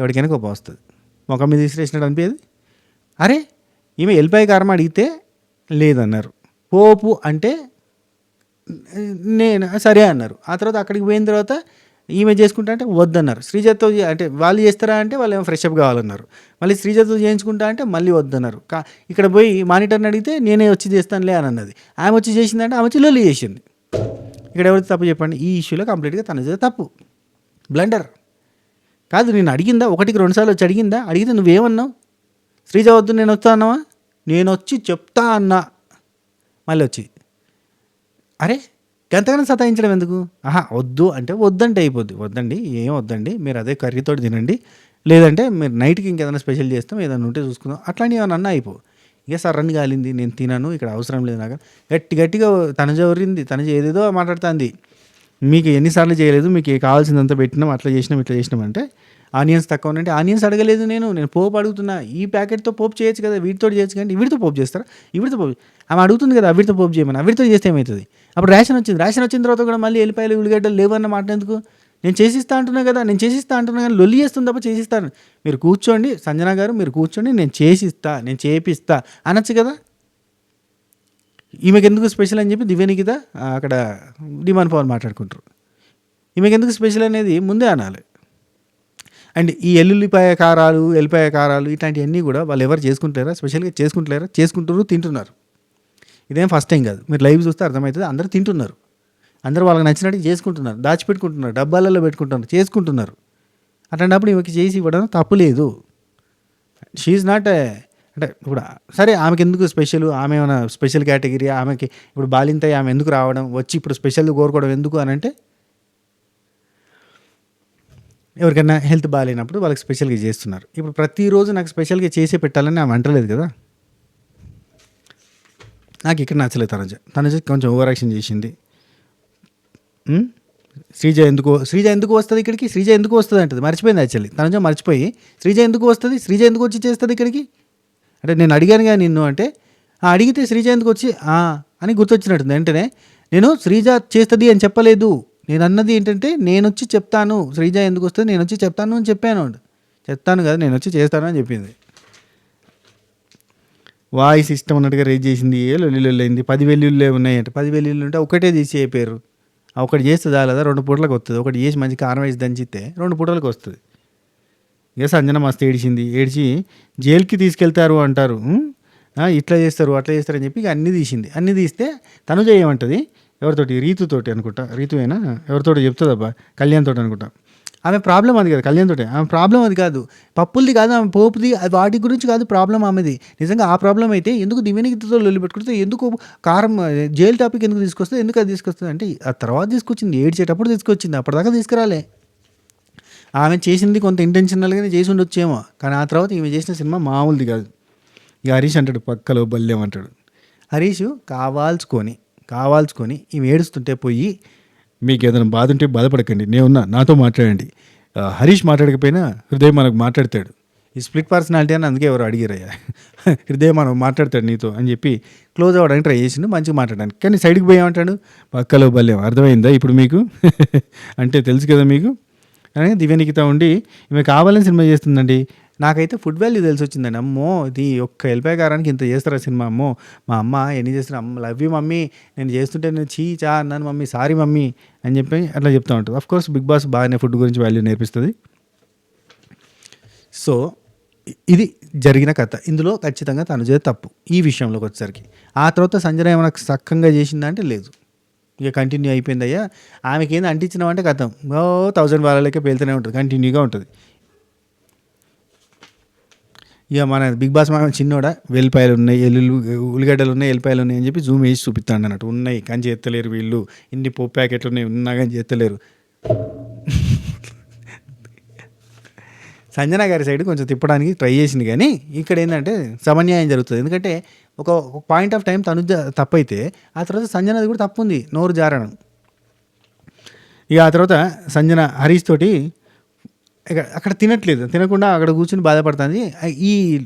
ఎవరికైనా కోపం వస్తుంది, ముఖం మీద తీసిరేసినట్టు అనిపించేది. అరే ఈమె ఎల్లిపాయ కారం అడిగితే లేదన్నారు, పోపు అంటే నేను సరే అన్నారు. ఆ తర్వాత అక్కడికి పోయిన తర్వాత ఈమె చేసుకుంటా అంటే వద్దన్నారు. శ్రీజతో అంటే వాళ్ళు చేస్తారా అంటే వాళ్ళు ఏమో ఫ్రెష్ అప్ కావాలన్నారు. మళ్ళీ శ్రీజతో చేయించుకుంటా అంటే మళ్ళీ వద్దన్నారు. ఇక్కడ పోయి మానిటర్ని అడిగితే నేనే వచ్చి చేస్తానులే అని అన్నది. ఆమె వచ్చి చేసిందంటే ఆమె వచ్చి లొల్లి చేసింది. ఇక్కడ ఎవరికి తప్పు చెప్పండి? ఈ ఇష్యూలో కంప్లీట్గా తన తప్పు, బ్లండర్. కాదు, నేను అడిగిందా, 1-2 సార్లు వచ్చి అడిగితే నువ్వేమన్నావు? శ్రీజ వద్దు నేను వస్తా అన్నావా? నేను వచ్చి చెప్తా అన్నా, మళ్ళీ వచ్చి అరే గంతగానే సతాయించడం ఎందుకు? వద్దు అంటే వద్దంటే అయిపోద్ది. వద్దండి, ఏం వద్దండి, మీరు అదే కర్రీతో తినండి, లేదంటే మీరు నైట్కి ఇంకేదైనా స్పెషల్ చేస్తాం, ఏదైనా ఉంటే చూసుకుందాం, అట్లాంటివి ఏమైనా అన్నా అయిపో. ఇక సర్రని కాలింది, నేను తినను, ఇక్కడ అవసరం లేదు నాకు. గట్టిగా తనజ ఎవరింది, తనజ ఏదేదో మాట్లాడుతుంది. మీకు ఎన్నిసార్లు చేయలేదు, మీకు కావాల్సిందంతా పెట్టినాం, అట్లా చేసినాం ఇట్లా చేసినాం అంటే ఆనియన్స్ తక్కువ ఉంటే ఆనియన్స్ అడగలేదు, నేను పోపు అడుగుతున్నా. ఈ ప్యాకెట్తో పోపు చేయొచ్చు కదా, వీటితో చేయొచ్చు కానీ వీటితో పోపు చేస్తారా, వీటితో పోపు ఆమె అడుగుతుంది కదా, వీటితో పోపు చేయమని. వీటితో చేస్తే ఏమవుతుంది? అప్పుడు రేషన్ వచ్చిన తర్వాత కూడా మళ్ళీ ఎల్లిపాయలు ఉల్లిగడ్డలు లేవన్న మాట ఎందుకు? నేను చేసిస్తా అంటున్నా కదా, నేను చేసిస్తా అంటున్నా కానీ లొల్లి చేస్తుంది తప్ప చేసిస్తాను. మీరు కూర్చోండి సంజన గారు, మీరు కూర్చోండి, నేను చేపిస్తా అనొచ్చు కదా. ఈమెకి ఎందుకు స్పెషల్ అని చెప్పి దివ్యనికిత అక్కడ డిమాండ్ పవర్ మాట్లాడుకుంటారు. ఈమెకి ఎందుకు స్పెషల్ అనేది ముందే అనాలి. అండ్ ఈ ఎల్లిపాయ కారాలు ఇట్లాంటివన్నీ కూడా వాళ్ళు ఎవరు చేసుకుంటారా, స్పెషల్గా చేసుకుంటారు, తింటున్నారు. ఇదేం ఫస్ట్ టైం కాదు, మీరు లైవ్ చూస్తే అర్థమవుతుంది. అందరూ తింటున్నారు, అందరూ వాళ్ళకి నచ్చినట్టు చేసుకుంటున్నారు, దాచిపెట్టుకుంటున్నారు, డబ్బాలలో పెట్టుకుంటున్నారు, చేసుకుంటున్నారు. అట్లాంటప్పుడు ఈమెకి చేసి ఇవ్వడం తప్పు లేదు. షీఈ్ నాట్ అంటే ఇప్పుడు సరే ఆమెకి ఎందుకు స్పెషల్, ఆమె ఏమైనా స్పెషల్ కేటగిరీ, ఆమెకి ఇప్పుడు బాలింతయ్య ఆమె ఎందుకు రావడం, వచ్చి ఇప్పుడు స్పెషల్ కోరుకోవడం ఎందుకు అని అంటే, ఎవరికైనా హెల్త్ బాగాలేనప్పుడు వాళ్ళకి స్పెషల్గా చేస్తున్నారు. ఇప్పుడు ప్రతిరోజు నాకు స్పెషల్గా చేసే పెట్టాలని ఆమె అంటలేదు కదా. నాకు ఇక్కడ నచ్చలేదు. తనజ కొంచెం ఓవర్ యాక్షన్ చేసింది. శ్రీజ ఎందుకు వస్తుంది ఇక్కడికి, శ్రీజ ఎందుకు వస్తుంది అంటది, మర్చిపోయింది యాక్చువల్లీ. తనజ మర్చిపోయి శ్రీజ ఎందుకు వచ్చి చేస్తుంది ఇక్కడికి అంటే, నేను అడిగానుగా నిన్ను అంటే, అడిగితే శ్రీజ ఎందుకు వచ్చి అని గుర్తొచ్చినట్టుంది. వెంటనే నేను శ్రీజ చేస్తుంది అని చెప్పలేదు, నేను అన్నది ఏంటంటే నేను వచ్చి చెప్తాను, శ్రీజ ఎందుకు వస్తుంది నేను వచ్చి చెప్తాను అని చెప్తాను కదా, నేను వచ్చి చేస్తాను అని చెప్పింది. వాయిస్ ఇష్టం ఉన్నట్టుగా రేజ్ చేసింది. లొల్లిలొల్లైంది. 10 వెల్లుల్లే ఉన్నాయంటే 10 వెల్లుల్లి ఉంటే ఒకటే తీసి అయిపోయారు. ఒకటి చేస్తే చాలదా, 2 పూటలకు వస్తుంది. ఒకటి చేసి మంచి కారం వేసి దంచితే 2 పూటలకు వస్తుంది. ఇక సంజన మస్తు ఏడ్చి జైలుకి తీసుకెళ్తారు అంటారు, ఇట్లా చేస్తారు అట్లా చేస్తారు అని చెప్పి ఇక అన్నీ తీస్తే తను చేయమంటుంది. ఎవరితోటి, రీతుతోటి అనుకుంటా, రీతువేనా ఎవరితోటి చెప్తుందబ్బా, కళ్యాణ్ తోటి అనుకుంటా. ఆమె ప్రాబ్లం అది కాదు, కళ్యాణ్ తోటే ఆమె ప్రాబ్లం అది కాదు, పప్పులది కాదు, ఆమె పోపుది, వాటి గురించి కాదు ప్రాబ్లం ఆమెది. నిజంగా ఆ ప్రాబ్లం అయితే ఎందుకు దివ్యనికితో లొల్లి పెట్టుకుంటే, ఎందుకు కారం జైలు టాపిక్ ఎందుకు తీసుకొస్తుంది, ఎందుకు అది తీసుకొస్తుంది అంటే ఆ తర్వాత తీసుకొచ్చింది, ఏడ్చేటప్పుడు తీసుకొచ్చింది, అప్పటిదాకా తీసుకురాలే. ఆమె చేసింది కొంత ఇంటెన్షనల్గానే చేసి ఉండొచ్చేమో, కానీ ఆ తర్వాత ఈమె చేసిన సినిమా మామూలుది కాదు. ఇక హరీష్ అంటాడు పక్కలో బల్యం అంటాడు. హరీష్ కావాల్చుకొని ఈమె ఏడుస్తుంటే పోయి, మీకు ఏదైనా బాధ ఉంటే బాధపడకండి, నేనున్నా, నాతో మాట్లాడండి. హరీష్ మాట్లాడకపోయినా హృదయం మనకు మాట్లాడతాడు. ఈ స్ప్లిట్ పర్సనాలిటీ అని అందుకే ఎవరు అడిగారయ్యా, హృదయం మనం మాట్లాడతాడు నీతో అని చెప్పి క్లోజ్ అవ్వడానికి ట్రై చేసిండు, మంచిగా మాట్లాడడానికి. కానీ సైడ్కి పోయామంటాడు పక్కలో బల్యం. అర్థమైందా ఇప్పుడు మీకు? అంటే తెలుసు కదా మీకు. కానీ దివ్యనికిత ఉండి ఈమె కావాలని సినిమా చేస్తుందండి. నాకైతే ఫుడ్ వాల్యూ తెలిసి వచ్చిందండి. అమ్మో, ఇది ఒక్క ఎల్లిపాయ కారానికి ఇంత చేస్తారా సినిమా, అమ్మో మా అమ్మ ఎన్ని చేస్తున్నా, అమ్మ లవ్ యూ మమ్మీ, నేను చేస్తుంటే నేను చా అన్నాను మమ్మీ, సారీ మమ్మీ అని చెప్పి అట్లా చెప్తూ ఉంటుంది. అఫ్కోర్స్ బిగ్ బాస్ బాగానే ఫుడ్ గురించి వాల్యూ నేర్పిస్తుంది. సో ఇది జరిగిన కథ. ఇందులో ఖచ్చితంగా తను చేసే తప్పు ఈ విషయంలోకి వచ్చేసరికి. ఆ తర్వాత సంజన ఏమైనా సక్కంగా చేసిందా అంటే లేదు, ఇక కంటిన్యూ అయిపోయిందయ్యా. ఆమెకి ఏంది అంటించినామంటే కథం 1000 వాళ్ళకే పేలుతూనే ఉంటుంది, కంటిన్యూగా ఉంటుంది. ఇక మన బిగ్ బాస్ మన చిన్నోడా వెల్లిపాయలు ఉన్నాయి, ఉల్లిగడ్డలు ఉన్నాయి, ఎల్లిపాయలు ఉన్నాయి అని చెప్పి జూమ్ వేసి చూపిస్తాడు అన్నట్టు. ఉన్నాయి కానీ చేస్తలేరు వీళ్ళు, ఇన్ని పోపు ప్యాకెట్లు ఉన్నాయి ఉన్నా కానీ చేస్తలేరు. సంజన గారి సైడ్ కొంచెం తిప్పడానికి ట్రై చేసింది, కానీ ఇక్కడ ఏంటంటే సమన్యాయం జరుగుతుంది. ఎందుకంటే ఒక పాయింట్ ఆఫ్ టైం తను తప్పైతే ఆ తర్వాత సంజనది కూడా తప్పు ఉంది, నోరు జారడం. ఇక ఆ తర్వాత సంజన హరీష్ తోటి అక్కడ తినకుండా అక్కడ కూర్చొని బాధపడుతుంది. ఈ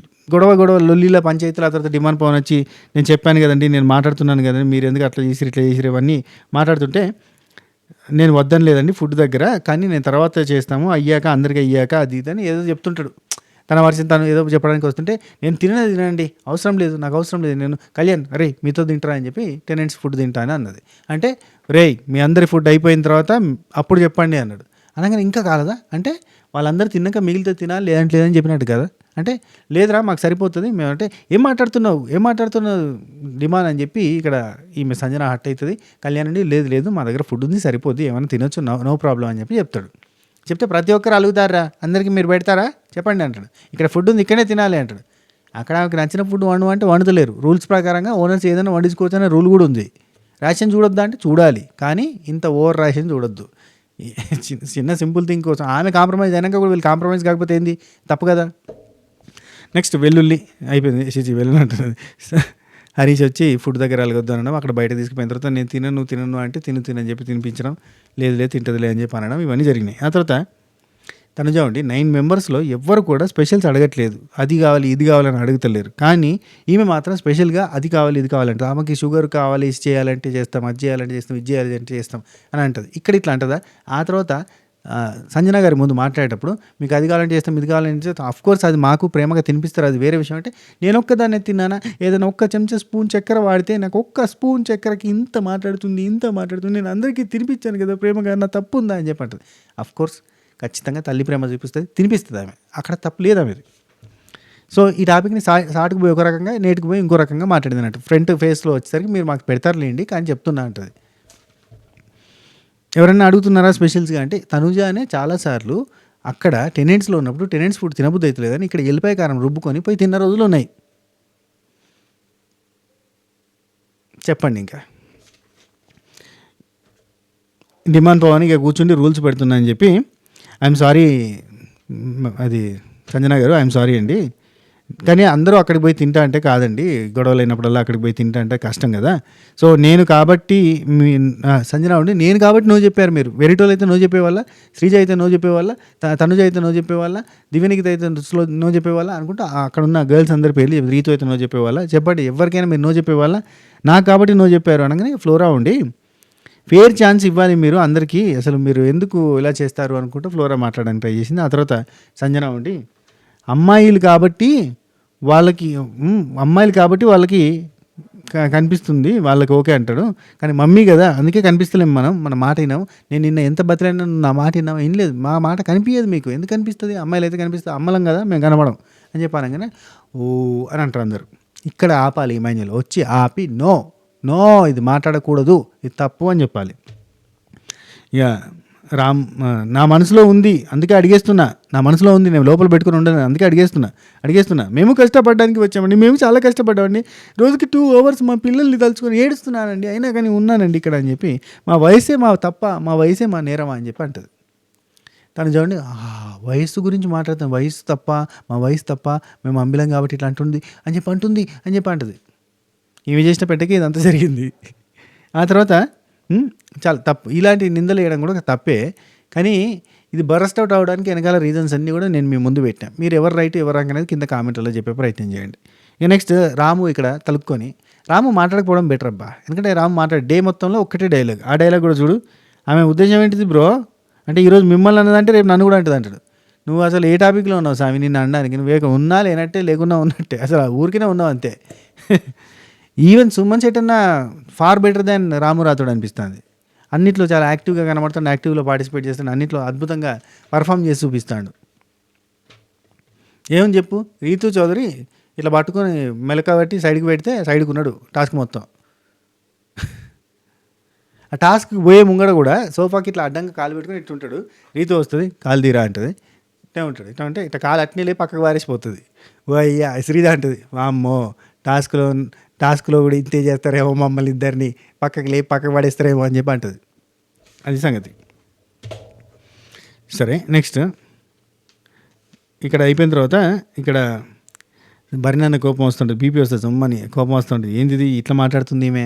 గొడవ లొల్లిల పంచాయతీలు. ఆ తర్వాత డిమాండ్ పవన్ వచ్చి, నేను చెప్పాను కదండి, నేను మాట్లాడుతున్నాను కదండి, మీరు ఎందుకు అట్లా చేసి ఇట్లా చేసిరు ఇవన్నీ మాట్లాడుతుంటే, నేను వద్దని లేదండి ఫుడ్ దగ్గర, కానీ నేను తర్వాత చేస్తాము అందరికీ అయ్యాక అది ఇది అని ఏదో చెప్తుంటాడు. తన వర్షన్ తను ఏదో చెప్పడానికి వస్తుంటే, నేను తినండి, అవసరం లేదు, నాకు అవసరం లేదు, నేను కళ్యాణ్ రే మీతో తింటారా అని చెప్పి టెనెంట్స్ ఫుడ్ తింటాను అన్నది. అంటే రే మీ అందరి ఫుడ్ అయిపోయిన తర్వాత అప్పుడు చెప్పండి అన్నాడు. అనగానే ఇంకా కాలదా అంటే, వాళ్ళందరూ తిన్నాక మిగిలితే తినాలి, లేదని చెప్పినట్టు కదా. అంటే లేదురా మాకు సరిపోతుంది, మేమంటే ఏం మాట్లాడుతున్నావు డిమాండ్ అని చెప్పి ఇక్కడ ఈమె సంజన హట్ అవుతుంది. కళ్యాణ్ అండి లేదు మా దగ్గర ఫుడ్ ఉంది, సరిపోద్ది, ఏమైనా తినొచ్చు, నో ప్రాబ్లం అని చెప్పి చెప్తాడు. చెప్తే ప్రతి ఒక్కరు అలుగుతారా, అందరికీ మీరు పెడతారా చెప్పండి అంటాడు. ఇక్కడ ఫుడ్ ఉంది, ఇక్కడే తినాలి అంటాడు. అక్కడ ఆమెకు నచ్చిన ఫుడ్ అంటే వండుతలేరు. రూల్స్ ప్రకారంగా ఓనర్స్ ఏదైనా వండించుకోవచ్చు అనే రూల్ కూడా ఉంది. రేషన్ చూడొద్దా అంటే చూడాలి, కానీ ఇంత ఓవర్ రేషన్ చూడొద్దు. చిన్న సింపుల్ థింగ్ కోసం ఆమె కాంప్రమైజ్ అయినాక కూడా వీళ్ళు కాంప్రమైజ్ కాకపోతే ఏంది, తప్పు కదా. నెక్స్ట్ వెల్లుల్లి అయిపోయింది, వెల్లుల్లి అంటున్నది. హరీష్ వచ్చి ఫుడ్ దగ్గర అలగొద్దు అనడం, అక్కడ బయట తీసుకుపోయిన తర్వాత నేను తినను అంటే తినని చెప్పి తినిపించడం, లేదు తింటదిలే అని చెప్పి అనడం, ఇవన్నీ జరిగినాయి. ఆ తర్వాత తనుజ ఉండి 9 మెంబర్స్లో ఎవ్వరు కూడా స్పెషల్స్ అడగట్లేదు, అది కావాలి ఇది కావాలని అడుగుతలేరు. కానీ ఈమె మాత్రం స్పెషల్గా అది కావాలి ఇది కావాలంటే, ఆమెకి షుగర్ కావాలి, ఇది చేయాలంటే చేస్తాం, అది చేయాలంటే చేస్తాం, ఇది చేయాలంటే చేస్తాం అని అంటది. ఇక్కడ ఇట్లా అంటదా? ఆ తర్వాత సంజన గారి ముందు మాట్లాడేటప్పుడు మీకు అది కావాలంటే చేస్తాం, ఇది కావాలంటే చేస్తాం, అఫ్కోర్స్ అది మాకు ప్రేమగా తినిపిస్తారు, అది వేరే విషయం. అంటే నేను ఒక్కదాన్నే తిన్నానా, ఏదైనా ఒక్క చెంచా స్పూన్ చక్కెర వాడితే నాకు ఒక్క స్పూన్ చక్కెరకి ఇంత మాట్లాడుతుంది, నేను అందరికీ తినిపించాను కదా ప్రేమగా, నా తప్పు ఉందా అని చెప్పి అంటది. అఫ్కోర్స్ ఖచ్చితంగా తల్లి ప్రేమ చూపిస్తుంది, తినిపిస్తుంది ఆమె, అక్కడ తప్పు లేదు ఆమెది. సో ఈ టాపిక్ని సాటుకు పోయి ఒక రకంగా, నేటికి పోయి ఇంకో రకంగా మాట్లాడింది అన్నట్టు. ఫ్రంట్ ఫేస్లో వచ్చేసరికి మీరు మాకు పెడతారులేండి కానీ చెప్తున్నా అంటది. ఎవరైనా అడుగుతున్నారా స్పెషల్స్గా అంటే, తనుజానే చాలాసార్లు అక్కడ టెనెంట్స్లో ఉన్నప్పుడు టెనెంట్స్ ఫుడ్ తినబుద్ధి అవుతలేదని ఇక్కడ ఎల్లిపాయ కారం రుబ్బుకొని పోయి తిన్న రోజులు ఉన్నాయి. చెప్పండి. ఇంకా డిమాండ్ పవన్ ఇక కూర్చుండి రూల్స్ పెడుతున్నా అని చెప్పి, ఐఎమ్ సారీ, అది సంజన గారు ఐఎమ్ సారీ అండి, కానీ అందరూ అక్కడికి పోయి తింటా అంటే కాదండి, గొడవలు అయినప్పుడల్లా అక్కడికి పోయి తింటా అంటే కష్టం కదా. సో నేను కాబట్టి సంజన ఉండి నేను కాబట్టి నో చెప్పారు మీరు, వెరిటోలు అయితే నో చెప్పేవాళ్ళ, శ్రీజ అయితే నో చెప్పేవాళ్ళ, తనుజ అయితే నో చెప్పేవాళ్ళ, దివ్యనికిత అయితే నో చెప్పేవాళ్ళ అనుకుంటా, అక్కడ ఉన్న గర్ల్స్ అందరి పేర్లు రీతు అయితే నో చెప్పేవాళ్ళ, చెప్పండి ఎవరికైనా మీరు నో చెప్పేవాళ్ళ, నాకు కాబట్టి నో చెప్పారు అనగానే ఫ్లోరా ఉండి ఫేర్ ఛాన్స్ ఇవ్వాలి మీరు అందరికీ, అసలు మీరు ఎందుకు ఇలా చేస్తారు అనుకుంటూ ఫ్లోరా మాట్లాడడానికి ట్రై చేసింది. ఆ తర్వాత సంజన ఉండి అమ్మాయిలు కాబట్టి వాళ్ళకి కనిపిస్తుంది, వాళ్ళకి ఓకే అంటాడు, కానీ మమ్మీ కదా అందుకే కనిపిస్తలేము, మన మాట విన్నాము, నేను నిన్న ఎంత బతిలైనా నా మాట విన్నాము, ఏం లేదు మా మాట కనిపించదు, మీకు ఎందుకు కనిపిస్తుంది, అమ్మాయిలు అయితే కనిపిస్తుంది, అమ్మలం కదా మేము కనబడం అని చెప్పానంగానే ఓ అని అంటారు అందరు. ఇక్కడ ఆపాలి, ఇమాన్యుల్ వచ్చి ఆపి నో ఇది మాట్లాడకూడదు, ఇది తప్పు అని చెప్పాలి. ఇక రామ్ నా మనసులో ఉంది అందుకే అడిగేస్తున్నా, నా మనసులో ఉంది నేను లోపల పెట్టుకుని ఉండను అందుకే అడిగేస్తున్నా మేము కష్టపడడానికి వచ్చామండి, మేము చాలా కష్టపడ్డామండి, రోజుకి 2 hours మా పిల్లల్ని తలుచుకొని ఏడుస్తున్నానండి, అయినా కానీ ఉన్నానండి ఇక్కడ అని చెప్పి, మా వయసే మా తప్ప, మా వయసే మా నేరమా అని చెప్పి అంటది. తను చూడండి వయస్సు గురించి మాట్లాడుతాం, మా వయసు తప్ప మేము అంబిలం కాబట్టి ఇట్లా అంటుంది అని చెప్పి అంటది. ఇవి చేసిన పెట్టకి ఇదంతా జరిగింది. ఆ తర్వాత చాలా తప్పు, ఇలాంటి నిందలు వేయడం కూడా తప్పే, కానీ ఇది బరస్ట్ అవుట్ అవ్వడానికి వెనకాల రీజన్స్ అన్నీ కూడా నేను మీ ముందు పెట్టాను. మీరు ఎవరు రైట్ ఎవరు రాంగ్ అనేది కింద కామెంట్లో చెప్పే ప్రయత్నం చేయండి. ఇక నెక్స్ట్ రాము ఇక్కడ తలుపుకొని, రాము మాట్లాడకపోవడం బెటర్ అబ్బా, ఎందుకంటే రాము మాట్లాడే డే మొత్తంలో ఒక్కటే డైలాగ్, ఆ డైలాగ్ కూడా చూడు, ఆమె ఉద్దేశం ఏంటిది బ్రో అంటే ఈరోజు మిమ్మల్ని అన్నదంటే రేపు నన్ను కూడా అంటుంది అంటాడు. నువ్వు అసలు ఏ టాపిక్లో ఉన్నావు స్వామి నిన్ను అనడానికి, నువ్వు ఉన్నా లేనట్టే లేకున్నా ఉన్నట్టే, అసలు ఊరికనే ఉన్నావు అంతే. ఈవెన్ సుమన్ శెట్టి అన్న ఫార్ బెటర్ దాన్ రాము రాథోడ్ అనిపిస్తుంది, అన్నిట్లో చాలా యాక్టివ్గా కనబడుతాడు, యాక్టివ్లో పార్టిసిపేట్ చేస్తాడు, అన్నిట్లో అద్భుతంగా పర్ఫామ్ చేసి చూపిస్తాడు. ఏమని చెప్పు, రీతు చౌదరి ఇట్లా పట్టుకొని మెలక పెట్టి సైడ్కి పెడితే సైడ్కి ఉన్నాడు టాస్క్ మొత్తం. ఆ టాస్క్కి పోయే ముంగడ కూడా సోఫాకి ఇట్లా అడ్డంగా కాలు పెట్టుకుని ఇట్టుంటాడు, రీతు వస్తుంది కాలు తీరా అంటుంది, ఇట్లా ఉంటాడు, ఇట్లా అంటే ఇట్లా కాలు అట్నే లేపి పక్కకు వారేసిపోతుంది. ఓ అయ్యా శ్రీధ అంటుంది, వామ్మో టాస్క్లో కూడా ఇంతే చేస్తారేమో, మమ్మల్ని ఇద్దరిని పక్కకు పడేస్తారేమో అని చెప్పి అంటుంది. అది సంగతి. సరే నెక్స్ట్ ఇక్కడ అయిపోయిన తర్వాత ఇక్కడ బరినాన్న కోపం వస్తుంటుంది, బీపీ వస్తుంది, అమ్మని కోపం వస్తుంటుంది, ఏంది ఇట్లా మాట్లాడుతుంది ఈమె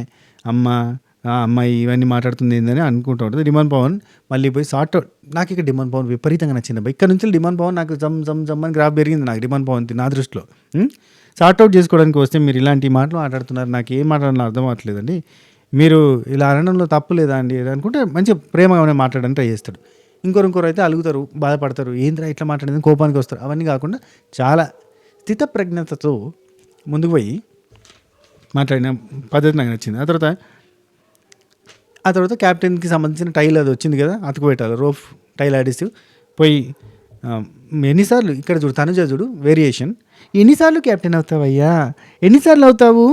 అమ్మాయి ఇవన్నీ మాట్లాడుతుంది ఏందని అనుకుంటూ ఉంటుంది. డిమాండ్ పవన్ మళ్ళీ పోయి సార్ట్ అవుట్, నాకు ఇక్కడ డిమాండ్ పవన్ విపరీతంగా నచ్చింది. ఇక్కడ నుంచి డిమాండ్ పవన్ నాకు జమ్ అని గ్రాఫ్ పెరిగింది నాకు డిమాండ్ పవన్ నా దృష్టిలో. సార్ట్అవుట్ చేసుకోవడానికి వస్తే మీరు ఇలాంటి మాటలు మాట్లాడుతున్నారు, నాకు ఏం మాట్లాడాలో అర్థం అవ్వట్లేదండి, మీరు ఇలా అనడంలో తప్పు లేదా అండి అనుకుంటే మంచిగా ప్రేమగా మాట్లాడడానికి ట్రై చేస్తాడు. ఇంకొకరు అయితే అలుగుతారు, బాధపడతారు, ఏంద్రా ఇట్లా మాట్లాడేది కోపానికి వస్తారు. అవన్నీ కాకుండా చాలా స్థితప్రజ్ఞతతో ముందుకు పోయి మాట్లాడిన పద్ధతి నాకు నచ్చింది. ఆ తర్వాత క్యాప్టెన్కి సంబంధించిన టైల్ అది వచ్చింది కదా, అతుకు పెట్టాలి రోఫ్ టైల్ అడిసివ్ పోయి ఎన్నిసార్లు ఇక్కడ చూడు తనుజ చూడు వేరియేషన్, ఎన్నిసార్లు క్యాప్టెన్ అవుతావయ్యా, ఎన్నిసార్లు అవుతావు,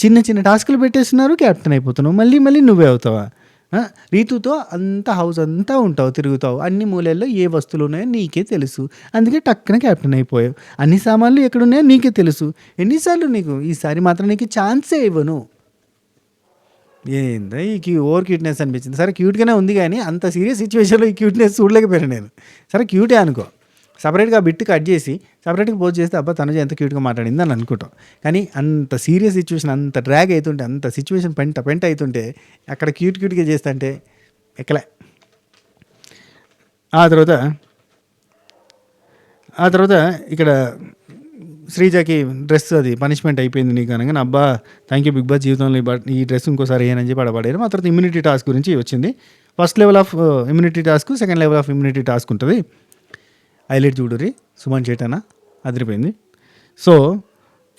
చిన్న టాస్కులు పెట్టేస్తున్నారు క్యాప్టెన్ అయిపోతున్నావు, మళ్ళీ నువ్వే అవుతావా, రీతుతో అంతా హౌస్ అంతా ఉంటావు, తిరుగుతావు, అన్ని మూలల్లో ఏ వస్తువులు ఉన్నాయో నీకే తెలుసు, అందుకే టక్కున క్యాప్టెన్ అయిపోయావు, అన్ని సామాన్లు ఎక్కడున్నాయో నీకే తెలుసు, ఎన్నిసార్లు నీకు ఈసారి మాత్రం నీకు ఛాన్సే ఇవ్వను. ఏందా ఈ ఓవర్ క్యూట్నెస్ అనిపించింది. సరే క్యూట్గానే ఉంది కానీ అంత సీరియస్ సిచ్యువేషన్లో ఈ క్యూట్నెస్ చూడలేకపోయాను నేను. సరే క్యూటే అనుకో, సపరేట్గా బిట్ కట్ చేసి సపరేట్గా పోస్ట్ చేస్తే అబ్బా తనుజ ఎంత క్యూట్గా మాట్లాడింది అని అనుకుంటాం. కానీ అంత సీరియస్ సిచ్యువేషన్, అంత డ్రాగ్ అవుతుంటే, అంత సిచ్యువేషన్ పెంట అవుతుంటే అక్కడ క్యూట్గా చేస్తుంటే ఎక్కలే. ఆ తర్వాత ఇక్కడ శ్రీజకి డ్రెస్ అది పనిష్మెంట్ అయిపోయింది నీకు అనగానే అబ్బా థ్యాంక్ యూ బిగ్ బాస్ జీవితంలో ఈ డ్రెస్ ఇంకోసారి ఏనని చెప్పి పడబడారు. ఆ తర్వాత ఇమ్యూనిటీ టాస్క్ గురించి వచ్చింది. First level of immunity task, second level of immunity task ఉంటుంది. హైలైట్ చూడుర్రి, సుమన్ చేటన అదిరిపోయింది. సో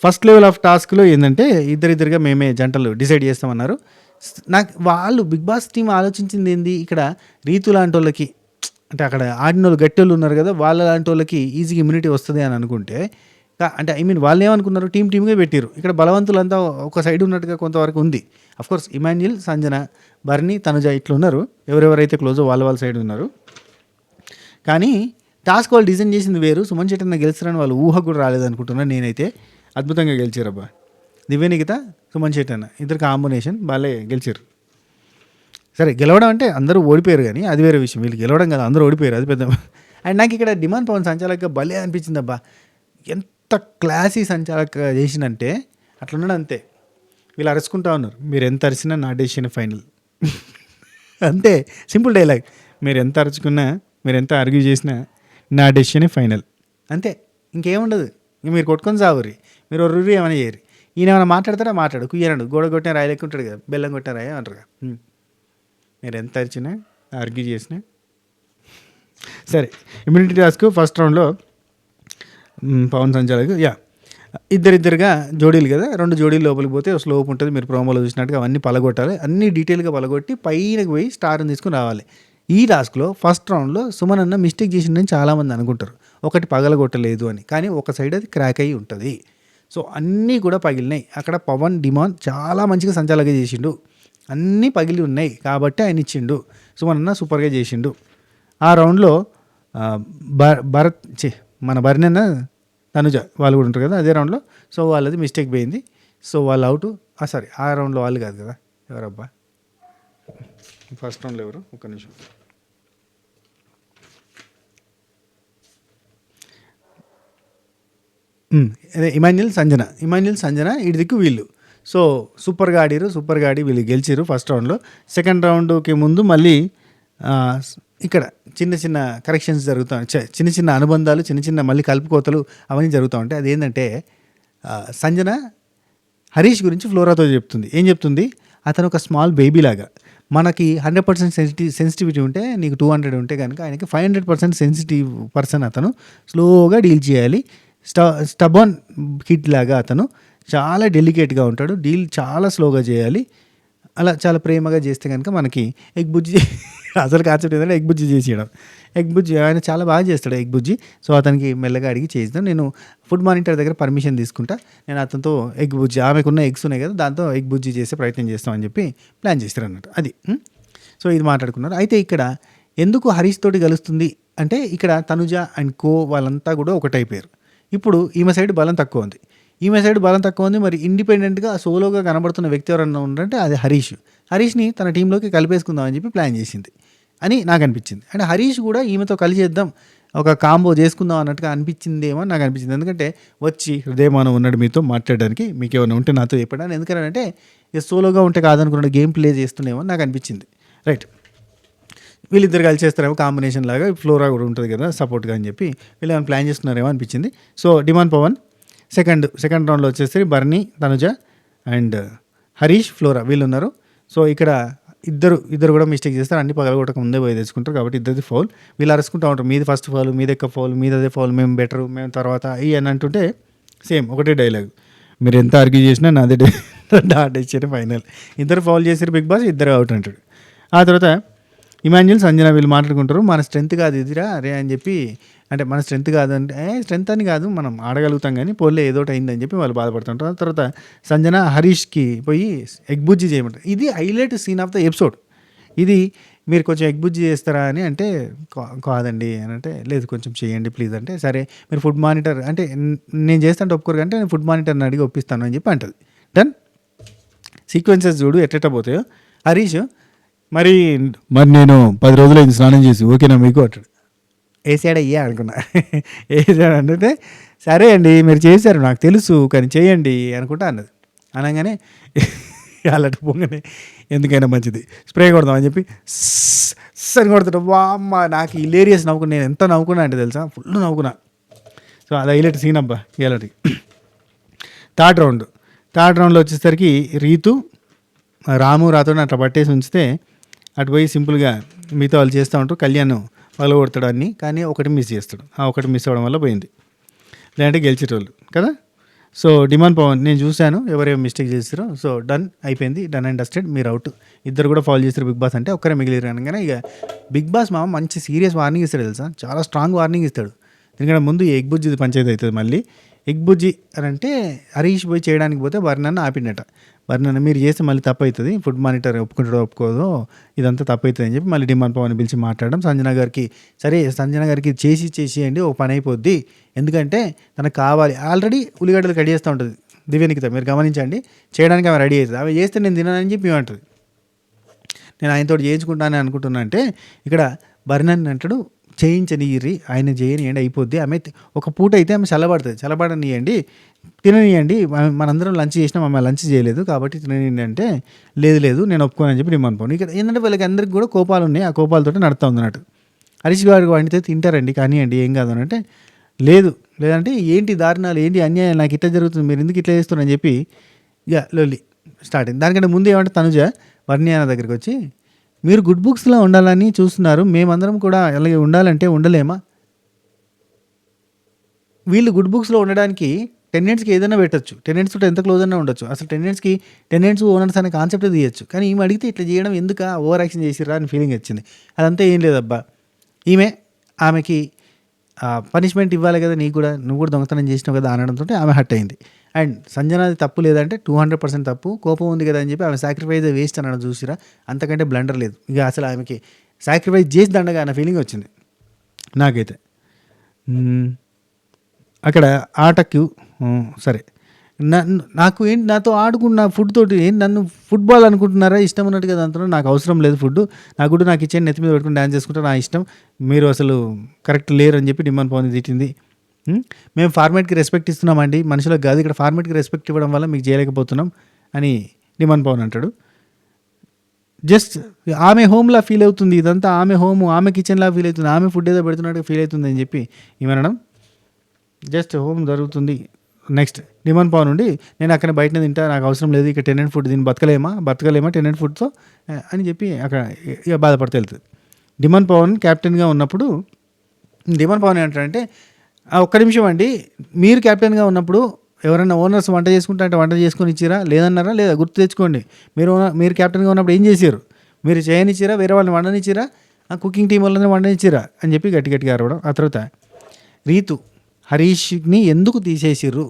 ఫస్ట్ లెవెల్ ఆఫ్ టాస్క్లో ఏంటంటే ఇద్దరిద్దరుగా మేమే జంటలు డిసైడ్ చేస్తామన్నారు. నాకు వాళ్ళు బిగ్ బాస్ టీం ఆలోచించింది ఏంది, ఇక్కడ రీతు లాంటి వాళ్ళకి అంటే అక్కడ ఆడిన వాళ్ళు గట్టి వాళ్ళు ఉన్నారు కదా, వాళ్ళ లాంటి వాళ్ళకి ఈజీగా ఇమ్యూనిటీ వస్తుంది అని అనుకుంటే, అంటే ఐ మీన్ వాళ్ళు ఏమనుకున్నారు, టీమ్గా పెట్టారు. ఇక్కడ బలవంతులంతా ఒక సైడ్ ఉన్నట్టుగా కొంతవరకు ఉంది. అఫ్కోర్స్ ఇమాన్యుల్, సంజన, బర్నీ, తనుజ ఇట్లా ఉన్నారు, ఎవరెవరైతే క్లోజో వాళ్ళ సైడ్ ఉన్నారు. కానీ టాస్క్ వాళ్ళు డిజైన్ చేసింది వేరు. సుమన్ శెట్టి గెలుస్తారని వాళ్ళు ఊహ కూడా రాలేదనుకుంటున్నాను నేనైతే. అద్భుతంగా గెలిచారబ్బా. దివ్యనికిత, సుమన్ శెట్టి ఇద్దరు కాంబినేషన్ బాలే గెలిచారు. సరే గెలవడం అంటే అందరూ ఓడిపోయారు కానీ అది వేరే విషయం. వీళ్ళు గెలవడం కదా, అందరూ ఓడిపోయారు, అది పెద్ద. అండ్ నాకు ఇక్కడ డిమాండ్ పవన్ సంచాలక భలే అనిపించింది అబ్బా. ఎంత క్లాసీ సంచాలక చేసిందంటే అట్లున్నాడు అంతే. వీళ్ళు అరుచుకుంటా ఉన్నారు, మీరు ఎంత అరిచినా నా డెసిషన్ ఫైనల్. అంతే సింపుల్ డైలాగ్. మీరు ఎంత అరుచుకున్నా, మీరు ఎంత ఆర్గ్యూ చేసినా నా డెసిషన్ ఫైనల్, అంతే. ఇంకేముండదు. ఇంక మీరు కొట్టుకొని సాగురి, మీరు ఒర్రి ఏమైనా చేయరు. ఈయన ఏమైనా మాట్లాడతారా, మాట్లాడు, కుయ్యనాడు, గోడ కొట్టిన రాయి లెక్కుంటాడు కదా, బెల్లం కొట్టిన రాయి అంటారు కదా. మీరు ఎంత అరిచినా, ఆర్గ్యూ చేసినా సరే. ఇమ్యూనిటీ టాస్క్ ఫస్ట్ రౌండ్లో పవన్ సంచాలకు ఇద్దరిద్దరుగా జోడీలు కదా, 2 జోడీలు లోపలికి పోతే స్లోప్ ఉంటుంది. మీరు ప్రోమోలో చూసినట్టుగా అవన్నీ పలగొట్టాలి. అన్నీ డీటెయిల్గా పలగొట్టి పైనకి పోయి స్టార్ని తీసుకుని రావాలి. ఈ టాస్క్లో ఫస్ట్ రౌండ్లో సుమన్ అన్న మిస్టేక్ చేసిందని చాలామంది అనుకుంటారు, ఒకటి పగలగొట్టలేదు అని. కానీ ఒక సైడ్ అది క్రాక్ అయ్యి ఉంటుంది. సో అన్నీ కూడా పగిలినాయి. అక్కడ పవన్ డిమాండ్ చాలా మంచిగా సంచాలకుగా చేసిండు, అన్నీ పగిలి ఉన్నాయి కాబట్టి ఆయన ఇచ్చిండు. సుమన్ అన్న సూపర్గా చేసిండు. ఆ రౌండ్లో మన బర్నన్న, తనుజ వాళ్ళు కూడా ఉంటారు కదా అదే రౌండ్లో. సో వాళ్ళది మిస్టేక్ పోయింది. సో వాళ్ళు అవుట్. సారీ, ఆ రౌండ్లో వాళ్ళు కాదు కదా, ఎవరబ్బా ఫస్ట్ రౌండ్లో ఎవరు, ఒక్క నిమిషం. అదే ఇమాన్యుల్, సంజన ఇటు దిక్కు వీళ్ళు. సో సూపర్గా ఆడి వీళ్ళు గెలిచారు ఫస్ట్ రౌండ్లో. సెకండ్ రౌండ్కి ముందు మళ్ళీ ఇక్కడ చిన్న కరెక్షన్స్ జరుగుతూ ఉంటాయి, చిన్న అనుబంధాలు, చిన్న మళ్ళీ కలుపుకోతలు అవన్నీ జరుగుతూ ఉంటాయి. అదేంటంటే సంజన హరీష్ గురించి ఫ్లోరాతో చెప్తుంది. ఏం చెప్తుంది, అతను ఒక స్మాల్ బేబీ లాగా, మనకి 100% సెన్సిటివిటీ ఉంటే, నీకు 200 ఉంటే కనుక ఆయనకి 500% సెన్సిటివ్ పర్సన్. అతను స్లోగా డీల్ చేయాలి. స్టబర్న్ కిడ్ లాగా అతను చాలా డెలికేట్గా ఉంటాడు, డీల్ చాలా స్లోగా చేయాలి. అలా చాలా ప్రేమగా చేస్తే కనుక మనకి ఎగ్ బుజ్జి అసలు కాన్సెప్ట్ ఏంటంటే ఎగ్ బుజ్జి చేసేయడం. ఎగ్ బుజ్జి ఆయన చాలా బాగా చేస్తాడు ఎగ్ బుజ్జి. సో అతనికి మెల్లగా అడిగి చేద్దాం, నేను ఫుడ్ మానిటర్ దగ్గర పర్మిషన్ తీసుకుంటా, నేను అతనితో ఎగ్ బుజ్జి, ఆమెకున్న ఎగ్స్ ఉన్నాయి కదా దాంతో ఎగ్ బుజ్జి చేసే ప్రయత్నం చేస్తామని చెప్పి ప్లాన్ చేస్తారు అన్నట్టు. అది సో ఇది మాట్లాడుకున్నారు. అయితే ఇక్కడ ఎందుకు హరీష్ తోటి కలుస్తుంది అంటే, ఇక్కడ తనుజ అండ్ కో వాళ్ళంతా కూడా ఒకటైపోయారు. ఇప్పుడు ఈమె సైడ్ బలం తక్కువ ఉంది, మరి ఇండిపెండెంట్గా సోలోగా కనబడుతున్న వ్యక్తి ఎవరన్నా ఉందంటే అది హరీష్ని తన టీంలోకి కలిపేసుకుందామని చెప్పి ప్లాన్ చేసింది అని నాకు అనిపించింది. అంటే హరీష్ కూడా ఈమెతో కలిసేద్దాం, ఒక కాంబో చేసుకుందాం అన్నట్టుగా అనిపించిందేమో నాకు అనిపించింది. ఎందుకంటే వచ్చి హృదయమానం ఉన్నాడు మీతో మాట్లాడడానికి, మీకు ఏమైనా ఉంటే నాతో చెప్పడానికి. ఎందుకంటే సోలోగా ఉంటే కాదనుకున్నాడు, గేమ్ ప్లే చేస్తుండేమో నాకు అనిపించింది. రైట్, వీళ్ళిద్దరు కలిసి చేస్తారేమో కాంబినేషన్ లాగా, ఫ్లోరా కూడా ఉంటుంది కదా సపోర్ట్గా అని చెప్పి వీళ్ళు ఏమైనా ప్లాన్ చేస్తున్నారేమో అనిపించింది. సో డిమాండ్ పవన్ సెకండ్ రౌండ్లో వచ్చేసి బర్నీ, తనుజ అండ్ హరీష్, ఫ్లోరా వీళ్ళు ఉన్నారు. సో ఇక్కడ ఇద్దరు కూడా మిస్టేక్ చేస్తారు, అన్ని పగలగొట్టక ముందే పోయి తెచ్చుకుంటారు. కాబట్టి ఇద్దరిది ఫౌల్. వీళ్ళు అరుచుకుంటూ ఉంటారు, మీది ఫస్ట్ ఫౌల్, మీది ఎక్కువ ఫౌల్, మీది అదే ఫౌల్, మేము బెటరు, మేము తర్వాత అని అంటుంటే సేమ్ ఒకటే డైలాగ్, మీరు ఎంత ఆర్గ్యూ చేసినా నాదే డెసిషన్ ఫైనల్. ఇద్దరు ఫౌల్ చేసారు బిగ్ బాస్, ఇద్దరు అవుట్ అంటాడు. ఆ తర్వాత ఇమాన్యుల్, సంజన వీళ్ళు మాట్లాడుకుంటారు, మన స్ట్రెంత్ కాదు ఇదిరా అరే అని చెప్పి. అంటే మన స్ట్రెంత్ కాదంటే స్ట్రెంత్ అని కాదు, మనం ఆడగలుగుతాం కానీ పోలే ఏదోటి అయిందని చెప్పి వాళ్ళు బాధపడుతుంటారు. తర్వాత సంజన హరీష్కి పోయి ఎగ్ బుజ్జి చేయమంటారు. ఇది highlight scene of the episode. ఇది మీరు కొంచెం ఎగ్ బుజ్జి చేస్తారా అని అంటే కాదండి అని అంటే, లేదు కొంచెం చేయండి ప్లీజ్ అంటే, సరే మీరు ఫుడ్ మానిటర్ అంటే నేను చేస్తాను ఒప్పుకోరు కంటే నేను ఫుడ్ మానిటర్ని అడిగి ఒప్పిస్తాను అని చెప్పి అంటుంది. డన్. సీక్వెన్సెస్ చూడు ఎట్ట పోతాయో. హరీష్ మరి నేను 10 రోజులైంది స్నానం చేసి, ఓకేనా మీకు అంటాడు. వేసాడయ్యా అనుకున్నా. వేసాడు అంటే సరే అండి మీరు చేశారు నాకు తెలుసు కానీ చేయండి అనుకుంటా అన్నది. అనగానే అలాంటి పొంగనే ఎందుకైనా మంచిది స్ప్రే కొడదాం అని చెప్పి అని కొడతాడు. వామ్మ నాకు హిలేరియస్ నవ్వుకున్నా. నేను ఎంత నవ్వుకున్నా అంటే తెలుసా, ఫుల్ నవ్వుకున్నా. సో అది హైలైట్ సీన్ అబ్బా ఇలాంటి. థర్డ్ రౌండ్లో వచ్చేసరికి రీతు రాము రాతో అట్లా పట్టేసి ఉంచితే అటు పోయి సింపుల్గా మిగతా వాళ్ళు చేస్తూ ఉంటారు. కళ్యాణ్ వాళ్ళు కొడతాడు అన్నీ, కానీ ఒకటి మిస్ చేస్తాడు. ఆ ఒకటి మిస్ అవ్వడం వల్ల పోయింది, లేదంటే గెలిచేటోళ్ళు కదా. సో డిమాండ్ పవన్ నేను చూశాను ఎవరేమో మిస్టేక్ చేస్తారో. సో డన్ అయిపోయింది, డన్ అండ్ డస్టెడ్, మీరు అవుట్. ఇద్దరు కూడా ఫాల్ చేస్తారు బిగ్ బాస్ అంటే, ఒక్కరే మిగిలిరు అనగానే ఇక బిగ్ బాస్ మామ మంచి సీరియస్ వార్నింగ్ ఇస్తాడు తెలుసా, చాలా స్ట్రాంగ్ వార్నింగ్ ఇస్తాడు. ఎందుకంటే ముందు ఎగ్ బుజ్జిది పంచాయతీ అవుతుంది. మళ్ళీ ఎగ్ బుజ్జి అని అంటే హరీష్ పోయి చేయడానికి పోతే వర్ణన్న ఆపిండట. వర్ణన్న మీరు చేస్తే మళ్ళీ తప్పు అవుతుంది, ఫుడ్ మానిటర్ ఒప్పుకుంటాడో ఒప్పుకోదో ఇదంతా తప్పు అవుతుంది అని చెప్పి మళ్ళీ డిమాండ్ పవన్ పిలిచి మాట్లాడడం. సంజన గారికి సరే సంజన గారికి చేసేయండి ఓ పని అయిపోద్ది, ఎందుకంటే తనకు కావాలి. ఆల్రెడీ ఉల్లిగడ్డలు కట్ చేస్తూ ఉంటుంది దివ్యనికిత, మీరు గమనించండి. చేయడానికి ఆమె రెడీ అవుతుంది. ఆమె చేస్తే నేను తిననని చెప్పి ఏమంటుంది, నేను ఆయనతో చేయించుకుంటానని అనుకుంటున్నా అంటే ఇక్కడ బర్ణన్ అంటాడు చేయించనియ్యి, ఆయన చేయనియండి అయిపోద్ది. ఆమె ఒక పూట అయితే ఆమె చల్లబడనియండి, తిననియండి, మనందరం లంచ్ చేసినాం, ఆమె లంచ్ చేయలేదు కాబట్టి తిననియండి అంటే లేదు నేను ఒప్పుకోనని చెప్పి నేను అనుకోను. ఇక్కడ ఏంటంటే వీళ్ళకి అందరికీ కూడా కోపాలు ఉన్నాయి, ఆ కోపాలతో నడుస్తూ ఉంది అన్నట్టు. హరీష్ గారు వండితే తింటారండి కానివ్వండి ఏం కాదు అని అంటే లేదంటే ఏంటి దారుణాలు, ఏంటి అన్యాయం, నాకు ఇట్లా జరుగుతుంది, మీరు ఎందుకు ఇట్లా చేస్తున్నారని చెప్పి ఇక లొల్లి స్టార్ట్ అయింది. దానికంటే ముందు ఏమంటే తనుజ వర్ణ్యాన దగ్గరికి వచ్చి మీరు గుడ్ బుక్స్లో ఉండాలని చూస్తున్నారు, మేమందరం కూడా అలాగే ఉండాలంటే ఉండలేమా, వీళ్ళు గుడ్ బుక్స్లో ఉండడానికి టెనెంట్స్కి ఏదైనా పెట్టచ్చు, టెనెంట్స్ తోటి ఎంత క్లోజ్ అయినా ఉండొచ్చు, అసలు టెనెంట్స్ ఓనర్స్ అనే కాన్సెప్ట్ తీయచ్చు. కానీ ఈమె అడిగితే ఇట్లా చేయడం ఎందుకు, ఓవర్ యాక్షన్ చేసిరా అని ఫీలింగ్ వచ్చింది. అదంతా ఏం లేదబ్బా, ఆమెకి పనిష్మెంట్ ఇవ్వాలి కదా, నువ్వు కూడా దొంగతనం చేసినావు కదా అనడంతో ఆమె హర్ట్ అయింది. అండ్ సంజనాది తప్పు లేదంటే 200% తప్పు, కోపం ఉంది కదా అని చెప్పి ఆమె సాక్రిఫైస్ వేస్ట్ అనడం చూసిరా, అంతకంటే బ్లండర్ లేదు. ఇక అసలు ఆమెకి సాక్రిఫైస్ చేసి దండగా అన్న ఫీలింగ్ వచ్చింది నాకైతే. అక్కడ ఆటకు సరే నాకు ఏంటి నాతో ఆడుకున్న ఫుడ్ తోటి నన్ను ఫుట్బాల్ అనుకుంటున్నారా, ఇష్టం ఉన్నట్టుగా దాంతో నాకు అవసరం లేదు ఫుడ్, నాకు ఇచ్చేయండి, నెత్తి మీద పెట్టుకుని డ్యాన్స్ చేసుకుంటే నా ఇష్టం, మీరు అసలు కరెక్ట్ లేరు అని చెప్పి డిమాండ్ పవన్ తిట్టింది. మేము ఫార్మేట్కి రెస్పెక్ట్ ఇస్తున్నామండి, మనుషులకు కాదు, ఇక్కడ ఫార్మేట్కి రెస్పెక్ట్ ఇవ్వడం వల్ల మీకు చేయలేకపోతున్నాం అని డిమాండ్ పవన్ అంటాడు. జస్ట్ ఆమె హోమ్లా ఫీల్ అవుతుంది, ఇదంతా ఆమె హోమ్, ఆమె కిచెన్లా ఫీల్ అవుతుంది, ఆమె ఫుడ్ ఏదో పెడుతున్నట్టుగా ఫీల్ అవుతుంది అని చెప్పి ఏమనడం, జస్ట్ హోమ్ జరుగుతుంది. నెక్స్ట్ డిమాండ్ పవన్ నుండి నేను అక్కడ బయటనే తింటా, నాకు అవసరం లేదు, ఇక టెనెంట్ ఫుడ్ దీన్ని బతకలేమా టెనెంట్ ఫుడ్తో అని చెప్పి అక్కడ ఇక బాధపడితే వెళ్తుంది. డిమాండ్ పవన్ క్యాప్టెన్గా ఉన్నప్పుడు డిమాండ్ పవన్ ఏంటంటే ఒక్క నిమిషం అండి, మీరు క్యాప్టెన్గా ఉన్నప్పుడు ఎవరైనా ఓనర్స్ వంట చేసుకుంటా అంటే వంట చేసుకొని ఇచ్చిరా, లేదన్నారా లేదా గుర్తు తెచ్చుకోండి. మీరు క్యాప్టెన్గా ఉన్నప్పుడు ఏం చేశారు, మీరు చేయనిచ్చిరా, వేరే వాళ్ళని వండనిచ్చిరా, కుకింగ్ టీం వాళ్ళని వండనిచ్చిరా అని చెప్పి గట్టిగా అరవడం. ఆ తర్వాత రీతు హరీష్ని ఎందుకు తీసేసిర్రు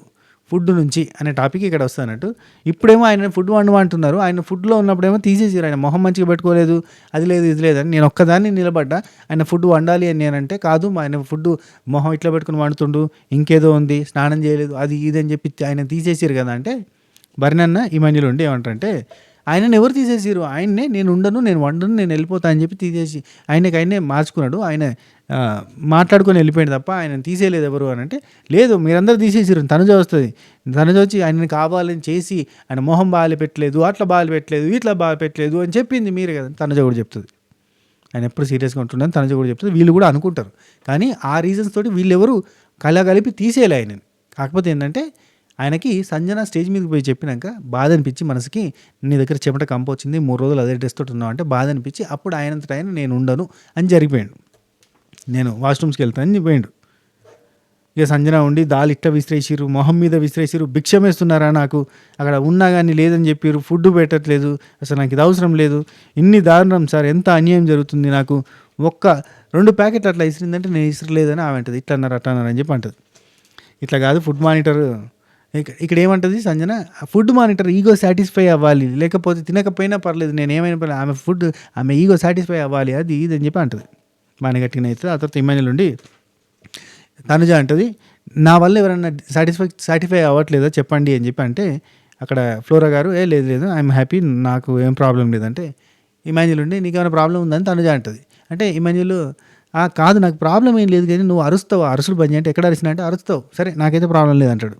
ఫుడ్ నుంచి అనే టాపిక్ ఇక్కడ వస్తానట్టు. ఇప్పుడేమో ఆయన ఫుడ్ వండమంటున్నారు, ఆయన ఫుడ్లో ఉన్నప్పుడేమో తీసేసారు, ఆయన మొహం మంచిగా పెట్టుకోలేదు, అది లేదు ఇది లేదని. నేను ఒక్కదాన్ని నిలబడ్డా ఆయన ఫుడ్ వండాలి అని నేనంటే కాదు, ఆయన ఫుడ్ మొహం ఇట్లా పెట్టుకుని వండుతుండు, ఇంకేదో ఉంది, స్నానం చేయలేదు, అది ఇది అని చెప్పి ఆయన తీసేసారు కదా అంటే బర్ణన్న ఈ మధ్యలో ఉండి ఏమంటారంటే ఆయనను ఎవరు తీసేసారు, ఆయన్నే నేను ఉండను, నేను వండను, నేను వెళ్ళిపోతా అని చెప్పి తీసేసి ఆయనే మార్చుకున్నాడు, ఆయన మాట్లాడుకొని వెళ్ళిపోయాడు తప్ప ఆయన తీసేయలేదు ఎవరు అని అంటే లేదు మీరందరూ తీసేసారు, తనుజ వస్తుంది, తనుజ వచ్చి ఆయనని కావాలని చేసి ఆయన మొహం బాగా పెట్టలేదు, అట్లా బాగా పెట్టలేదు, ఇట్లా బాగా పెట్టలేదు అని చెప్పింది మీరే కదా, తనుజ కూడా చెప్తుంది. ఆయన ఎప్పుడు సీరియస్గా ఉంటుందని తనుజ కూడా చెప్తుంది, వీళ్ళు కూడా అనుకుంటారు. కానీ ఆ రీజన్స్ తోటి వీళ్ళెవరు కలిపి తీసేయాలి ఆయనని. కాకపోతే ఏంటంటే ఆయనకి సంజన స్టేజ్ మీదకి పోయి చెప్పినాక బాధ అనిపించి మనసుకి నీ దగ్గర చెమట కంప వచ్చింది, 3 రోజులు అదే డ్రెస్ తోటి ఉన్నావు అంటే బాధ అనిపించి అప్పుడు ఆయనంతటా ఆయన నేను ఉండను అని జరిగిపోయాడు, నేను వాష్రూమ్స్కి వెళ్తానని చెప్పాడు. ఇక సంజన ఉండి దాల్ ఇట్ట విసిరేసిరు, మొహం మీద విసిరేసిరు, భిక్షం వేస్తున్నారా నాకు, అక్కడ ఉన్నా కానీ లేదని చెప్పారు, ఫుడ్ పెట్టట్లేదు, అసలు నాకు ఇది అవసరం లేదు, ఇన్ని దారుణం సార్, ఎంత అన్యాయం జరుగుతుంది, నాకు 2 ప్యాకెట్లు అట్లా ఇసిరిందంటే నేను ఇసిరలేదని ఆమె అంటది, ఇట్లా అన్నారు అట్లా అన్నారు అని చెప్పి అంటది. ఇట్లా కాదు ఫుడ్ మానిటర్, ఇక్కడ ఏమంటుంది Sanjana, food monitor ego satisfy అవ్వాలి, లేకపోతే తినకపోయినా పర్లేదు, నేను ఏమైనా పర్లేదు, ఆమె ఈగో సాటిస్ఫై అవ్వాలి, అది ఇది అని చెప్పి అంటది. బాగా గట్టిగా అవుతుంది. ఆ తర్వాత ఇమాన్యుల్ ఉండి తనుజ అంటది నా వల్ల ఎవరైనా సాటిస్ఫై అవ్వట్లేదా చెప్పండి అని చెప్పి అంటే అక్కడ ఫ్లోరా గారు లేదు ఐఎమ్ హ్యాపీ, నాకు ఏం ప్రాబ్లం లేదంటే ఇమాన్యుల్ ఉండి నీకు ఏమైనా ప్రాబ్లం ఉందని తనుజ అంటది. అంటే ఇమాన్యుల్ కాదు నాకు ప్రాబ్లం ఏం లేదు కానీ నువ్వు అరుస్తావు, అరుసుడు బంద్ అంటే ఎక్కడ అరిసినా అంటే అరుస్తావు, సరే నాకైతే ప్రాబ్లం లేదు అంటాడు.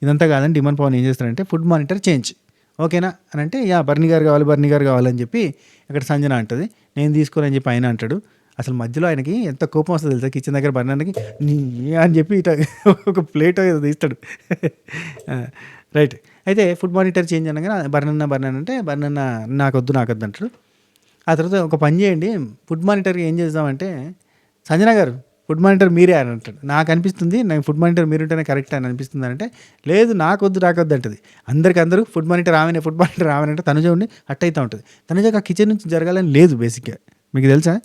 ఇదంతా కాదని డిమాండ్ పవన్ ఏం చేస్తారంటే ఫుడ్ మానిటర్ చేంజ్, ఓకేనా అని అంటే బర్నీ గారు కావాలని చెప్పి ఇక్కడ సంజన అంటుంది, నేను తీసుకోనని చెప్పి ఆయన అంటాడు. అసలు మధ్యలో ఆయనకి ఎంత కోపం వస్తుంది తెలుసా, కిచెన్ దగ్గర బర్ణానికి అని చెప్పి ఇట ఒక ప్లేట్ ఏదో తీస్తాడు. రైట్. అయితే ఫుడ్ మానిటర్ చేంజ్ అనగానే బర్ణన్న అంటే బర్ణన్న నాకొద్దు అంటాడు. ఆ తర్వాత ఒక పని చేయండి, ఫుడ్ మానిటర్కి ఏం చేద్దామంటే సంజన గారు ఫుడ్ మానిటర్ మీరే అని అంటాడు. నాకు అనిపిస్తుంది నాకు ఫుడ్ మానిటర్ మీరు ఉంటేనే కరెక్ట్ అని అనిపిస్తుంది అంటే, లేదు నాకొద్దు అంటది. అందరూ ఫుడ్ మానిటర్ ఆమెనే అంటే తనుజ ఉండి హట్ అవుతూ ఉంటుంది. తనుజకి ఆ కిచెన్ నుంచి జరగాలని లేదు బేసిక్గా. మీకు తెలుసా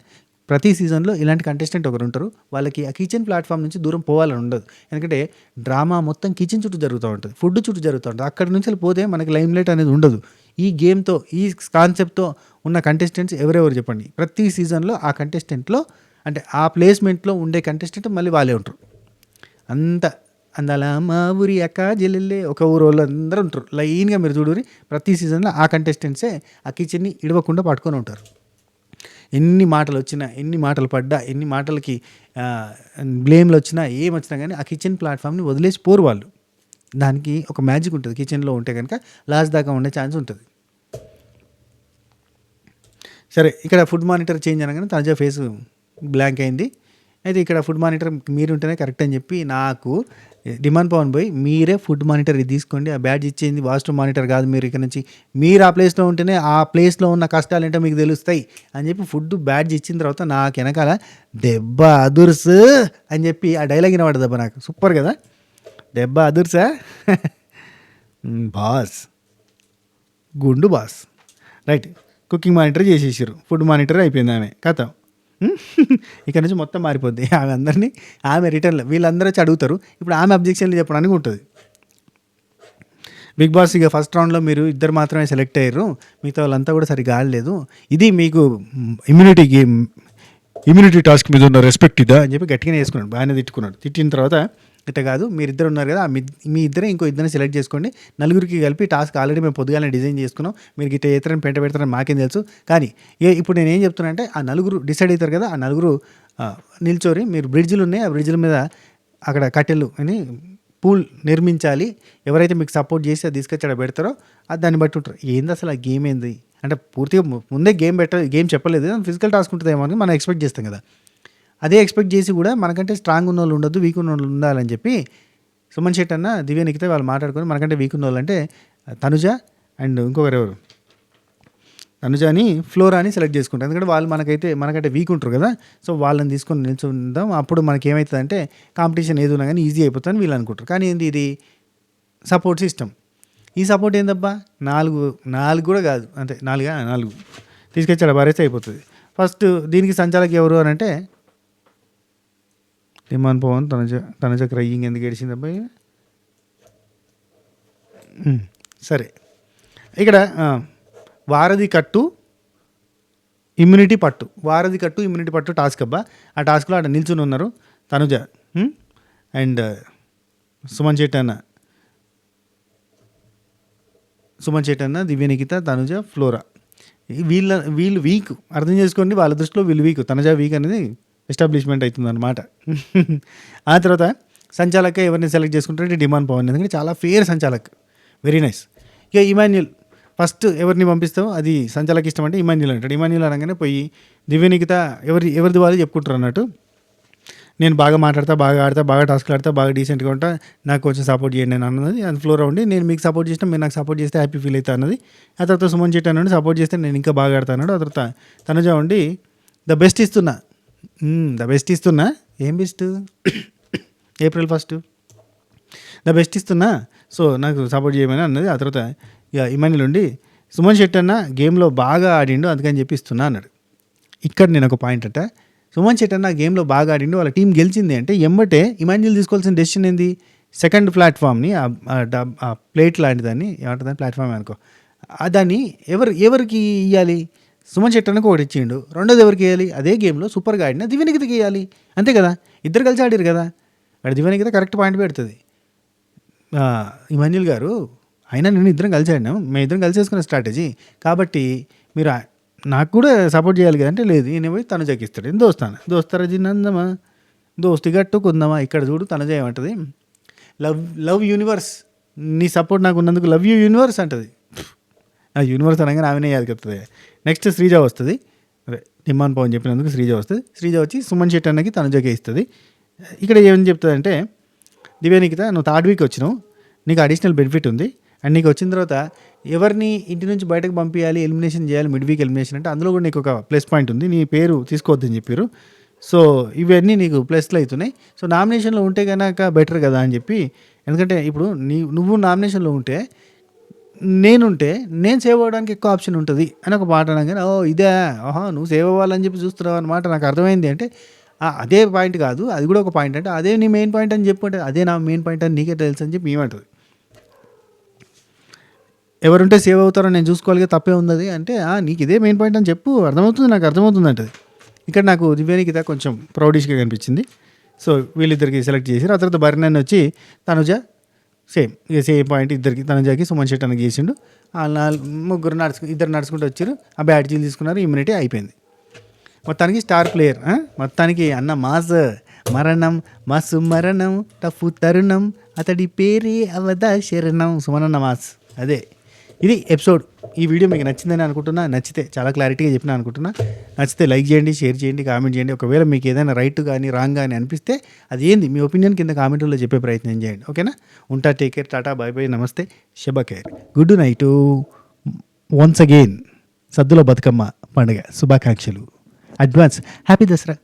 ప్రతి సీజన్లో ఇలాంటి కంటెస్టెంట్ ఒకరు ఉంటారు, వాళ్ళకి ఆ కిచెన్ ప్లాట్ఫామ్ నుంచి దూరం పోవాలని ఉండదు. ఎందుకంటే డ్రామా మొత్తం కిచెన్ చుట్టూ జరుగుతూ ఉంటుంది, ఫుడ్ చుట్టూ జరుగుతూ ఉంటుంది. అక్కడి నుంచి పోతే మనకి లైమ్ లైట్ అనేది ఉండదు. ఈ గేమ్తో ఈ కాన్సెప్ట్తో ఉన్న కంటెస్టెంట్స్ ఎవరెవరు చెప్పండి. ప్రతి సీజన్లో ఆ కంటెస్టెంట్లో అంటే ఆ ప్లేస్మెంట్లో ఉండే కంటెస్టెంట్ మళ్ళీ వాళ్ళే ఉంటారు. అంత అందాల మా ఊరి అక్క జల్లెల్లే ఒక ఊరు వాళ్ళు అందరూ ఉంటారు లైన్గా. మీరు చూడూరి ప్రతి సీజన్లో ఆ కంటెస్టెంట్సే ఆ కిచెన్ని ఇడవకుండా పట్టుకొని ఉంటారు. ఎన్ని మాటలు వచ్చినా, ఎన్ని మాటలు పడ్డా, ఎన్ని మాటలకి బ్లేమ్లు వచ్చినా, ఏమొచ్చినా కానీ ఆ కిచెన్ ప్లాట్ఫామ్ని వదిలేసి పోరు వాళ్ళు. దానికి ఒక మ్యాజిక్ ఉంటుంది, కిచెన్లో ఉంటే కనుక లాస్ట్ దాకా ఉండే ఛాన్స్ ఉంటుంది. సరే, ఇక్కడ ఫుడ్ మానిటర్ చేంజ్ అనగానే తాజా ఫేస్ బ్లాంక్ అయింది. అయితే ఇక్కడ ఫుడ్ మానిటర్ మీరు ఉంటేనే కరెక్ట్ అని చెప్పి నాకు డిమాండ్ పవన్ పోయి మీరే ఫుడ్ మానిటర్ ఇది తీసుకోండి, ఆ బ్యాడ్జ్ ఇచ్చేది వాష్రూమ్ మానిటర్ కాదు, మీరు ఇక్కడ నుంచి మీరు ఆ ప్లేస్లో ఉంటేనే ఆ ప్లేస్లో ఉన్న కష్టాలు ఏంటో మీకు తెలుస్తాయి అని చెప్పి ఫుడ్ బ్యాడ్జ్ ఇచ్చిన తర్వాత నాకు వెనకాల దెబ్బ అదుర్సు అని చెప్పి ఆ డైలాగ్ వినబడదు దెబ్బ. నాకు సూపర్ కదా, దెబ్బ అదుర్సా బాస్, గుండు బాస్. రైట్, కుకింగ్ మానిటర్ చేసేసారు, ఫుడ్ మానిటర్ అయిపోయింది ఆమె కథ. ఇక్కడ నుంచి మొత్తం మారిపోద్ది. ఆమె అందరినీ ఆమె రిటర్న్లో వీళ్ళందరూ వచ్చి అడుగుతారు. ఇప్పుడు ఆమె అబ్జెక్షన్లు చెప్పడానికి ఉంటుంది. బిగ్ బాస్ ఇక ఫస్ట్ రౌండ్లో మీరు ఇద్దరు మాత్రమే సెలెక్ట్ అయ్యారు, మిగతా వాళ్ళంతా కూడా సరిగా ఆడలేదు, ఇది మీకు ఇమ్యూనిటీ టాస్క్ మీద ఉన్న రెస్పెక్ట్ ఇదా అని చెప్పి గట్టిగానే వేసుకున్నాడు. బాగానే తిట్టుకున్నాడు. తిట్టిన తర్వాత ఇట్లా కాదు, మీరిద్దరు ఉన్నారు కదా, మీ ఇద్దరే ఇంకో ఇద్దరిని సెలెక్ట్ చేసుకోండి, నలుగురికి కలిపి టాస్క్ ఆల్రెడీ మేము పొద్దుగానే డిజైన్ చేసుకున్నాం, మీరు గిట్ట ఎత్తరని పెంట పెడతారని మాకేం తెలుసు. కానీ ఇప్పుడు నేను ఏం చెప్తున్నా అంటే ఆ నలుగురు డిసైడ్ అవుతారు కదా, ఆ నలుగురు నిల్చోరి మీరు బ్రిడ్జ్లు ఉన్నాయి, ఆ బ్రిడ్జ్ల మీద అక్కడ కట్టెలు అని పూల్ నిర్మించాలి, ఎవరైతే మీకు సపోర్ట్ చేసి అది తీసుకొచ్చి అక్కడ పెడతారో అది దాన్ని బట్టి ఉంటారు. ఏంది అసలు ఆ గేమ్ ఏంది అంటే పూర్తిగా ముందే గేమ్ చెప్పలేదు, ఫిజికల్ టాస్క్ ఉంటుందేమో అని మనం ఎక్స్పెక్ట్ చేస్తాం కదా. అదే ఎక్స్పెక్ట్ చేసి కూడా మనకంటే స్ట్రాంగ్ ఉన్న వాళ్ళు ఉండొద్దు, వీక్ ఉన్న వాళ్ళు ఉండాలని చెప్పి సుమన్ శెట్టి అన్న దివ్య నిఖిత వాళ్ళు మాట్లాడుకొని మనకంటే వీక్ ఉన్న వాళ్ళు అంటే తనుజ అండ్ ఇంకొకరు ఎవరు తనుజాని ఫ్లోరా అని సెలెక్ట్ చేసుకుంటారు. ఎందుకంటే వాళ్ళు మనకంటే వీక్ ఉంటారు కదా, సో వాళ్ళని తీసుకొని నిల్చుందాం, అప్పుడు మనకి ఏమవుతుందంటే కాంపిటీషన్ ఏది ఉన్నా కానీ ఈజీ అయిపోతుందని వీళ్ళు అనుకుంటారు. కానీ ఏంది ఇది సపోర్ట్ సిస్టమ్. ఈ సపోర్ట్ ఏందబ్బా, నాలుగు కూడా కాదు, అంతే నాలుగు తీసుకొచ్చి అలా భారేస్తే అయిపోతుంది. ఫస్ట్ దీనికి సంచాలకి ఎవరు అని అంటే డిమాండ్ పవన్. తనుజ క్రయింగ్ ఎందుకు ఏడిచింది అబ్బాయి. సరే, ఇక్కడ వారధి కట్టు ఇమ్యూనిటీ పట్టు టాస్క్ అబ్బా. ఆ టాస్క్లో అక్కడ నిల్చుని ఉన్నారు తనుజ అండ్ సుమన్ శెట్టి అన్న, దివ్య నిఖిత, తనుజ, ఫ్లోరా. వీళ్ళు వీక్, అర్థం చేసుకోండి, వాళ్ళ దృష్టిలో వీళ్ళు వీక్, తనుజ వీక్ అనేది ఎస్టాబ్లిష్మెంట్ అవుతుంది అన్నమాట. ఆ తర్వాత సంచాలక ఎవరిని సెలెక్ట్ చేసుకుంటారంటే డిమాండ్ పవన్, ఎందుకంటే చాలా ఫేర్ సంచాలక్, వెరీ నైస్. ఇక ఇమాన్యుల్ ఫస్ట్ ఎవరిని పంపిస్తావు అది సంచాలకి ఇష్టం అంటే ఇమాన్యుల్ అంటాడు. ఇమాన్యుల్ అనగానే పోయి దివ్య నిఖిత ఎవరిది వాళ్ళు చెప్పుకుంటారు అన్నట్టు, నేను బాగా మాట్లాడతా, బాగా ఆడతా, బాగా టాస్క్లు ఆడతా, బాగా డీసెంట్గా ఉంటా, నాకు కొంచెం సపోర్ట్ చేయండి నేను అన్నది. అది ఫ్లోర్ ఉండి నేను మీకు సపోర్ట్ చేసినా మీరు నాకు సపోర్ట్ చేస్తే హ్యాపీ ఫీల్ అవుతా అన్నది. ఆ తర్వాత సుమన్ శెట్టి అన్నాడు సపోర్ట్ చేస్తే నేను ఇంకా బాగా ఆడతా అన్నాడు. ఆ తర్వాత తనుజ ఉండి ద బెస్ట్ ఇస్తున్నా ఏం బెస్ట్ April 1 ద బెస్ట్ ఇస్తున్నా, సో నాకు సపోర్ట్ చేయమని అన్నది. ఆ తర్వాత ఇక ఇమాన్యుల్ ఉండి సుమన్ శెట్టి అన్న గేమ్లో బాగా ఆడిండు అందుకని చెప్పి ఇస్తున్నా అన్నాడు. ఇక్కడ నేను ఒక పాయింట్ అంటే సుమన్ శెట్టి అన్న గేమ్లో బాగా ఆడిండు, వాళ్ళ టీం గెలిచింది అంటే ఎమ్మటే ఇమాన్యుల్ తీసుకోవాల్సిన డెసిషన్ ఏంది, సెకండ్ ప్లాట్ఫామ్ని ఆ ప్లేట్ లాంటి దాన్ని ఏమంటుందని ప్లాట్ఫామ్ అనుకో, దాన్ని ఎవరికి ఇవ్వాలి, సుమన్ శెట్టి అన్నకు ఒకటి ఇచ్చిండు, రెండోది ఎవరికి వేయాలి, అదే గేమ్లో సూపర్గా ఆడినా దివ్య నిఖితకి వేయాలి, అంతే కదా, ఇద్దరు కలిసి ఆడారు కదా. అక్కడ దివ్య నిఖిత కరెక్ట్ పాయింట్ పెడుతుంది. ఇమాన్యుల్ గారు అయినా నేను ఇద్దరం కలిసి ఆడినాం, మేము ఇద్దరం కలిసి వేసుకున్న స్ట్రాటజీ కాబట్టి మీరు నాకు కూడా సపోర్ట్ చేయాలి కదా అంటే లేదు ఈయన పోయి తనుజకి ఇస్తాడు ఏం దోస్తారా జిన్నందమా దోస్తి గట్టు కొందామా ఇక్కడ చూడు తనుజ ఏమంటది లవ్ యూనివర్స్ నీ సపోర్ట్ నాకు ఉన్నందుకు లవ్ యూ యూనివర్స్ అంటది. ఆ యూనివర్స్ అనగానే ఆమెనే యాదకి వస్తుంది. నెక్స్ట్ శ్రీజ వస్తుంది, అదే నిమ్మాన్ పవన్ చెప్పినందుకు శ్రీజ వస్తుంది. శ్రీజ వచ్చి సుమన్ శెట్టి అన్నకి తనుజకే ఇస్తుంది. ఇక్కడ ఏమని చెప్తుంది అంటే దివ్యానికిత నువ్వు థర్డ్ వీక్ వచ్చినావు, నీకు అడిషనల్ బెనిఫిట్ ఉంది అండ్ నీకు వచ్చిన తర్వాత ఎవరిని ఇంటి నుంచి బయటకు పంపించాలి ఎలిమినేషన్ చేయాలి మిడ్ వీక్ ఎలిమినేషన్ అంటే అందులో కూడా నీకు ఒక ప్లస్ పాయింట్ ఉంది, నీ పేరు తీసుకోవద్దని చెప్పారు. సో ఇవన్నీ నీకు ప్లస్లు అవుతున్నాయి. సో నామినేషన్లో ఉంటే కనుక బెటర్ కదా అని చెప్పి, ఎందుకంటే ఇప్పుడు నువ్వు నామినేషన్లో ఉంటే నేనుంటే నేను సేవ్ అవ్వడానికి ఎక్కువ ఆప్షన్ ఉంటుంది అని ఒక మాట అనగానే ఓ ఇదే నువ్వు సేవ్ అవ్వాలని చెప్పి చూస్తున్నావు అనమాట నాకు అర్థమైంది అంటే అదే పాయింట్ కాదు అది కూడా ఒక పాయింట్ అంటే అదే నీ మెయిన్ పాయింట్ అని చెప్పంటే అదే నా మెయిన్ పాయింట్ అని నీకే తెలుసు అని చెప్పి ఏమంటుంది. ఎవరుంటే సేవ్ అవుతారో నేను చూసుకోవాలి తప్పే ఉంది అంటే నీకు ఇదే మెయిన్ పాయింట్ అని చెప్పు అర్థమవుతుంది నాకు అర్థమవుతుంది అంటది. ఇక్కడ నాకు దివ్యానికిత కొంచెం ప్రౌడిష్గా కనిపించింది. సో వీళ్ళిద్దరికి సెలెక్ట్ చేసి ఆ తర్వాత బర్నన్ వచ్చి తనుజ సేమ్ పాయింట్ ఇద్దరికి తనుజకి సుమన్ శెట్టి అని గీసిండు. ముగ్గురు ఇద్దరు నడుచుకుంటూ వచ్చారు, ఆ బ్యాడ్జీలు తీసుకున్నారు, ఇమ్యూనిటీ అయిపోయింది. మొత్తానికి స్టార్ ప్లేయర్ మొత్తానికి అన్న మాస్ మరణం మసు మరణం టఫు తరుణం అతడి పేరే అవదా శరణం సుమనన్న మాస్. అదే ఇది ఎపిసోడ్. ఈ వీడియో మీకు నచ్చిందని అనుకుంటున్నా, నచ్చితే చాలా క్లారిటీగా చెప్పిన అనుకుంటున్నా. నచ్చితే లైక్ చేయండి, షేర్ చేయండి, కామెంట్ చేయండి. ఒకవేళ మీకు ఏదైనా రైట్ కానీ రాంగ్ కానీ అనిపిస్తే అది ఏంది మీ ఒపీనియన్ కింద కామెంట్లో చెప్పే ప్రయత్నం చేయండి. ఓకేనా, ఉంటా, take care, tata, bye bye, namaste, శుభ care, good night. Once again Saddula Bathukamma పండుగ శుభాకాంక్షలు, అడ్వాన్స్ హ్యాపీ దసరా.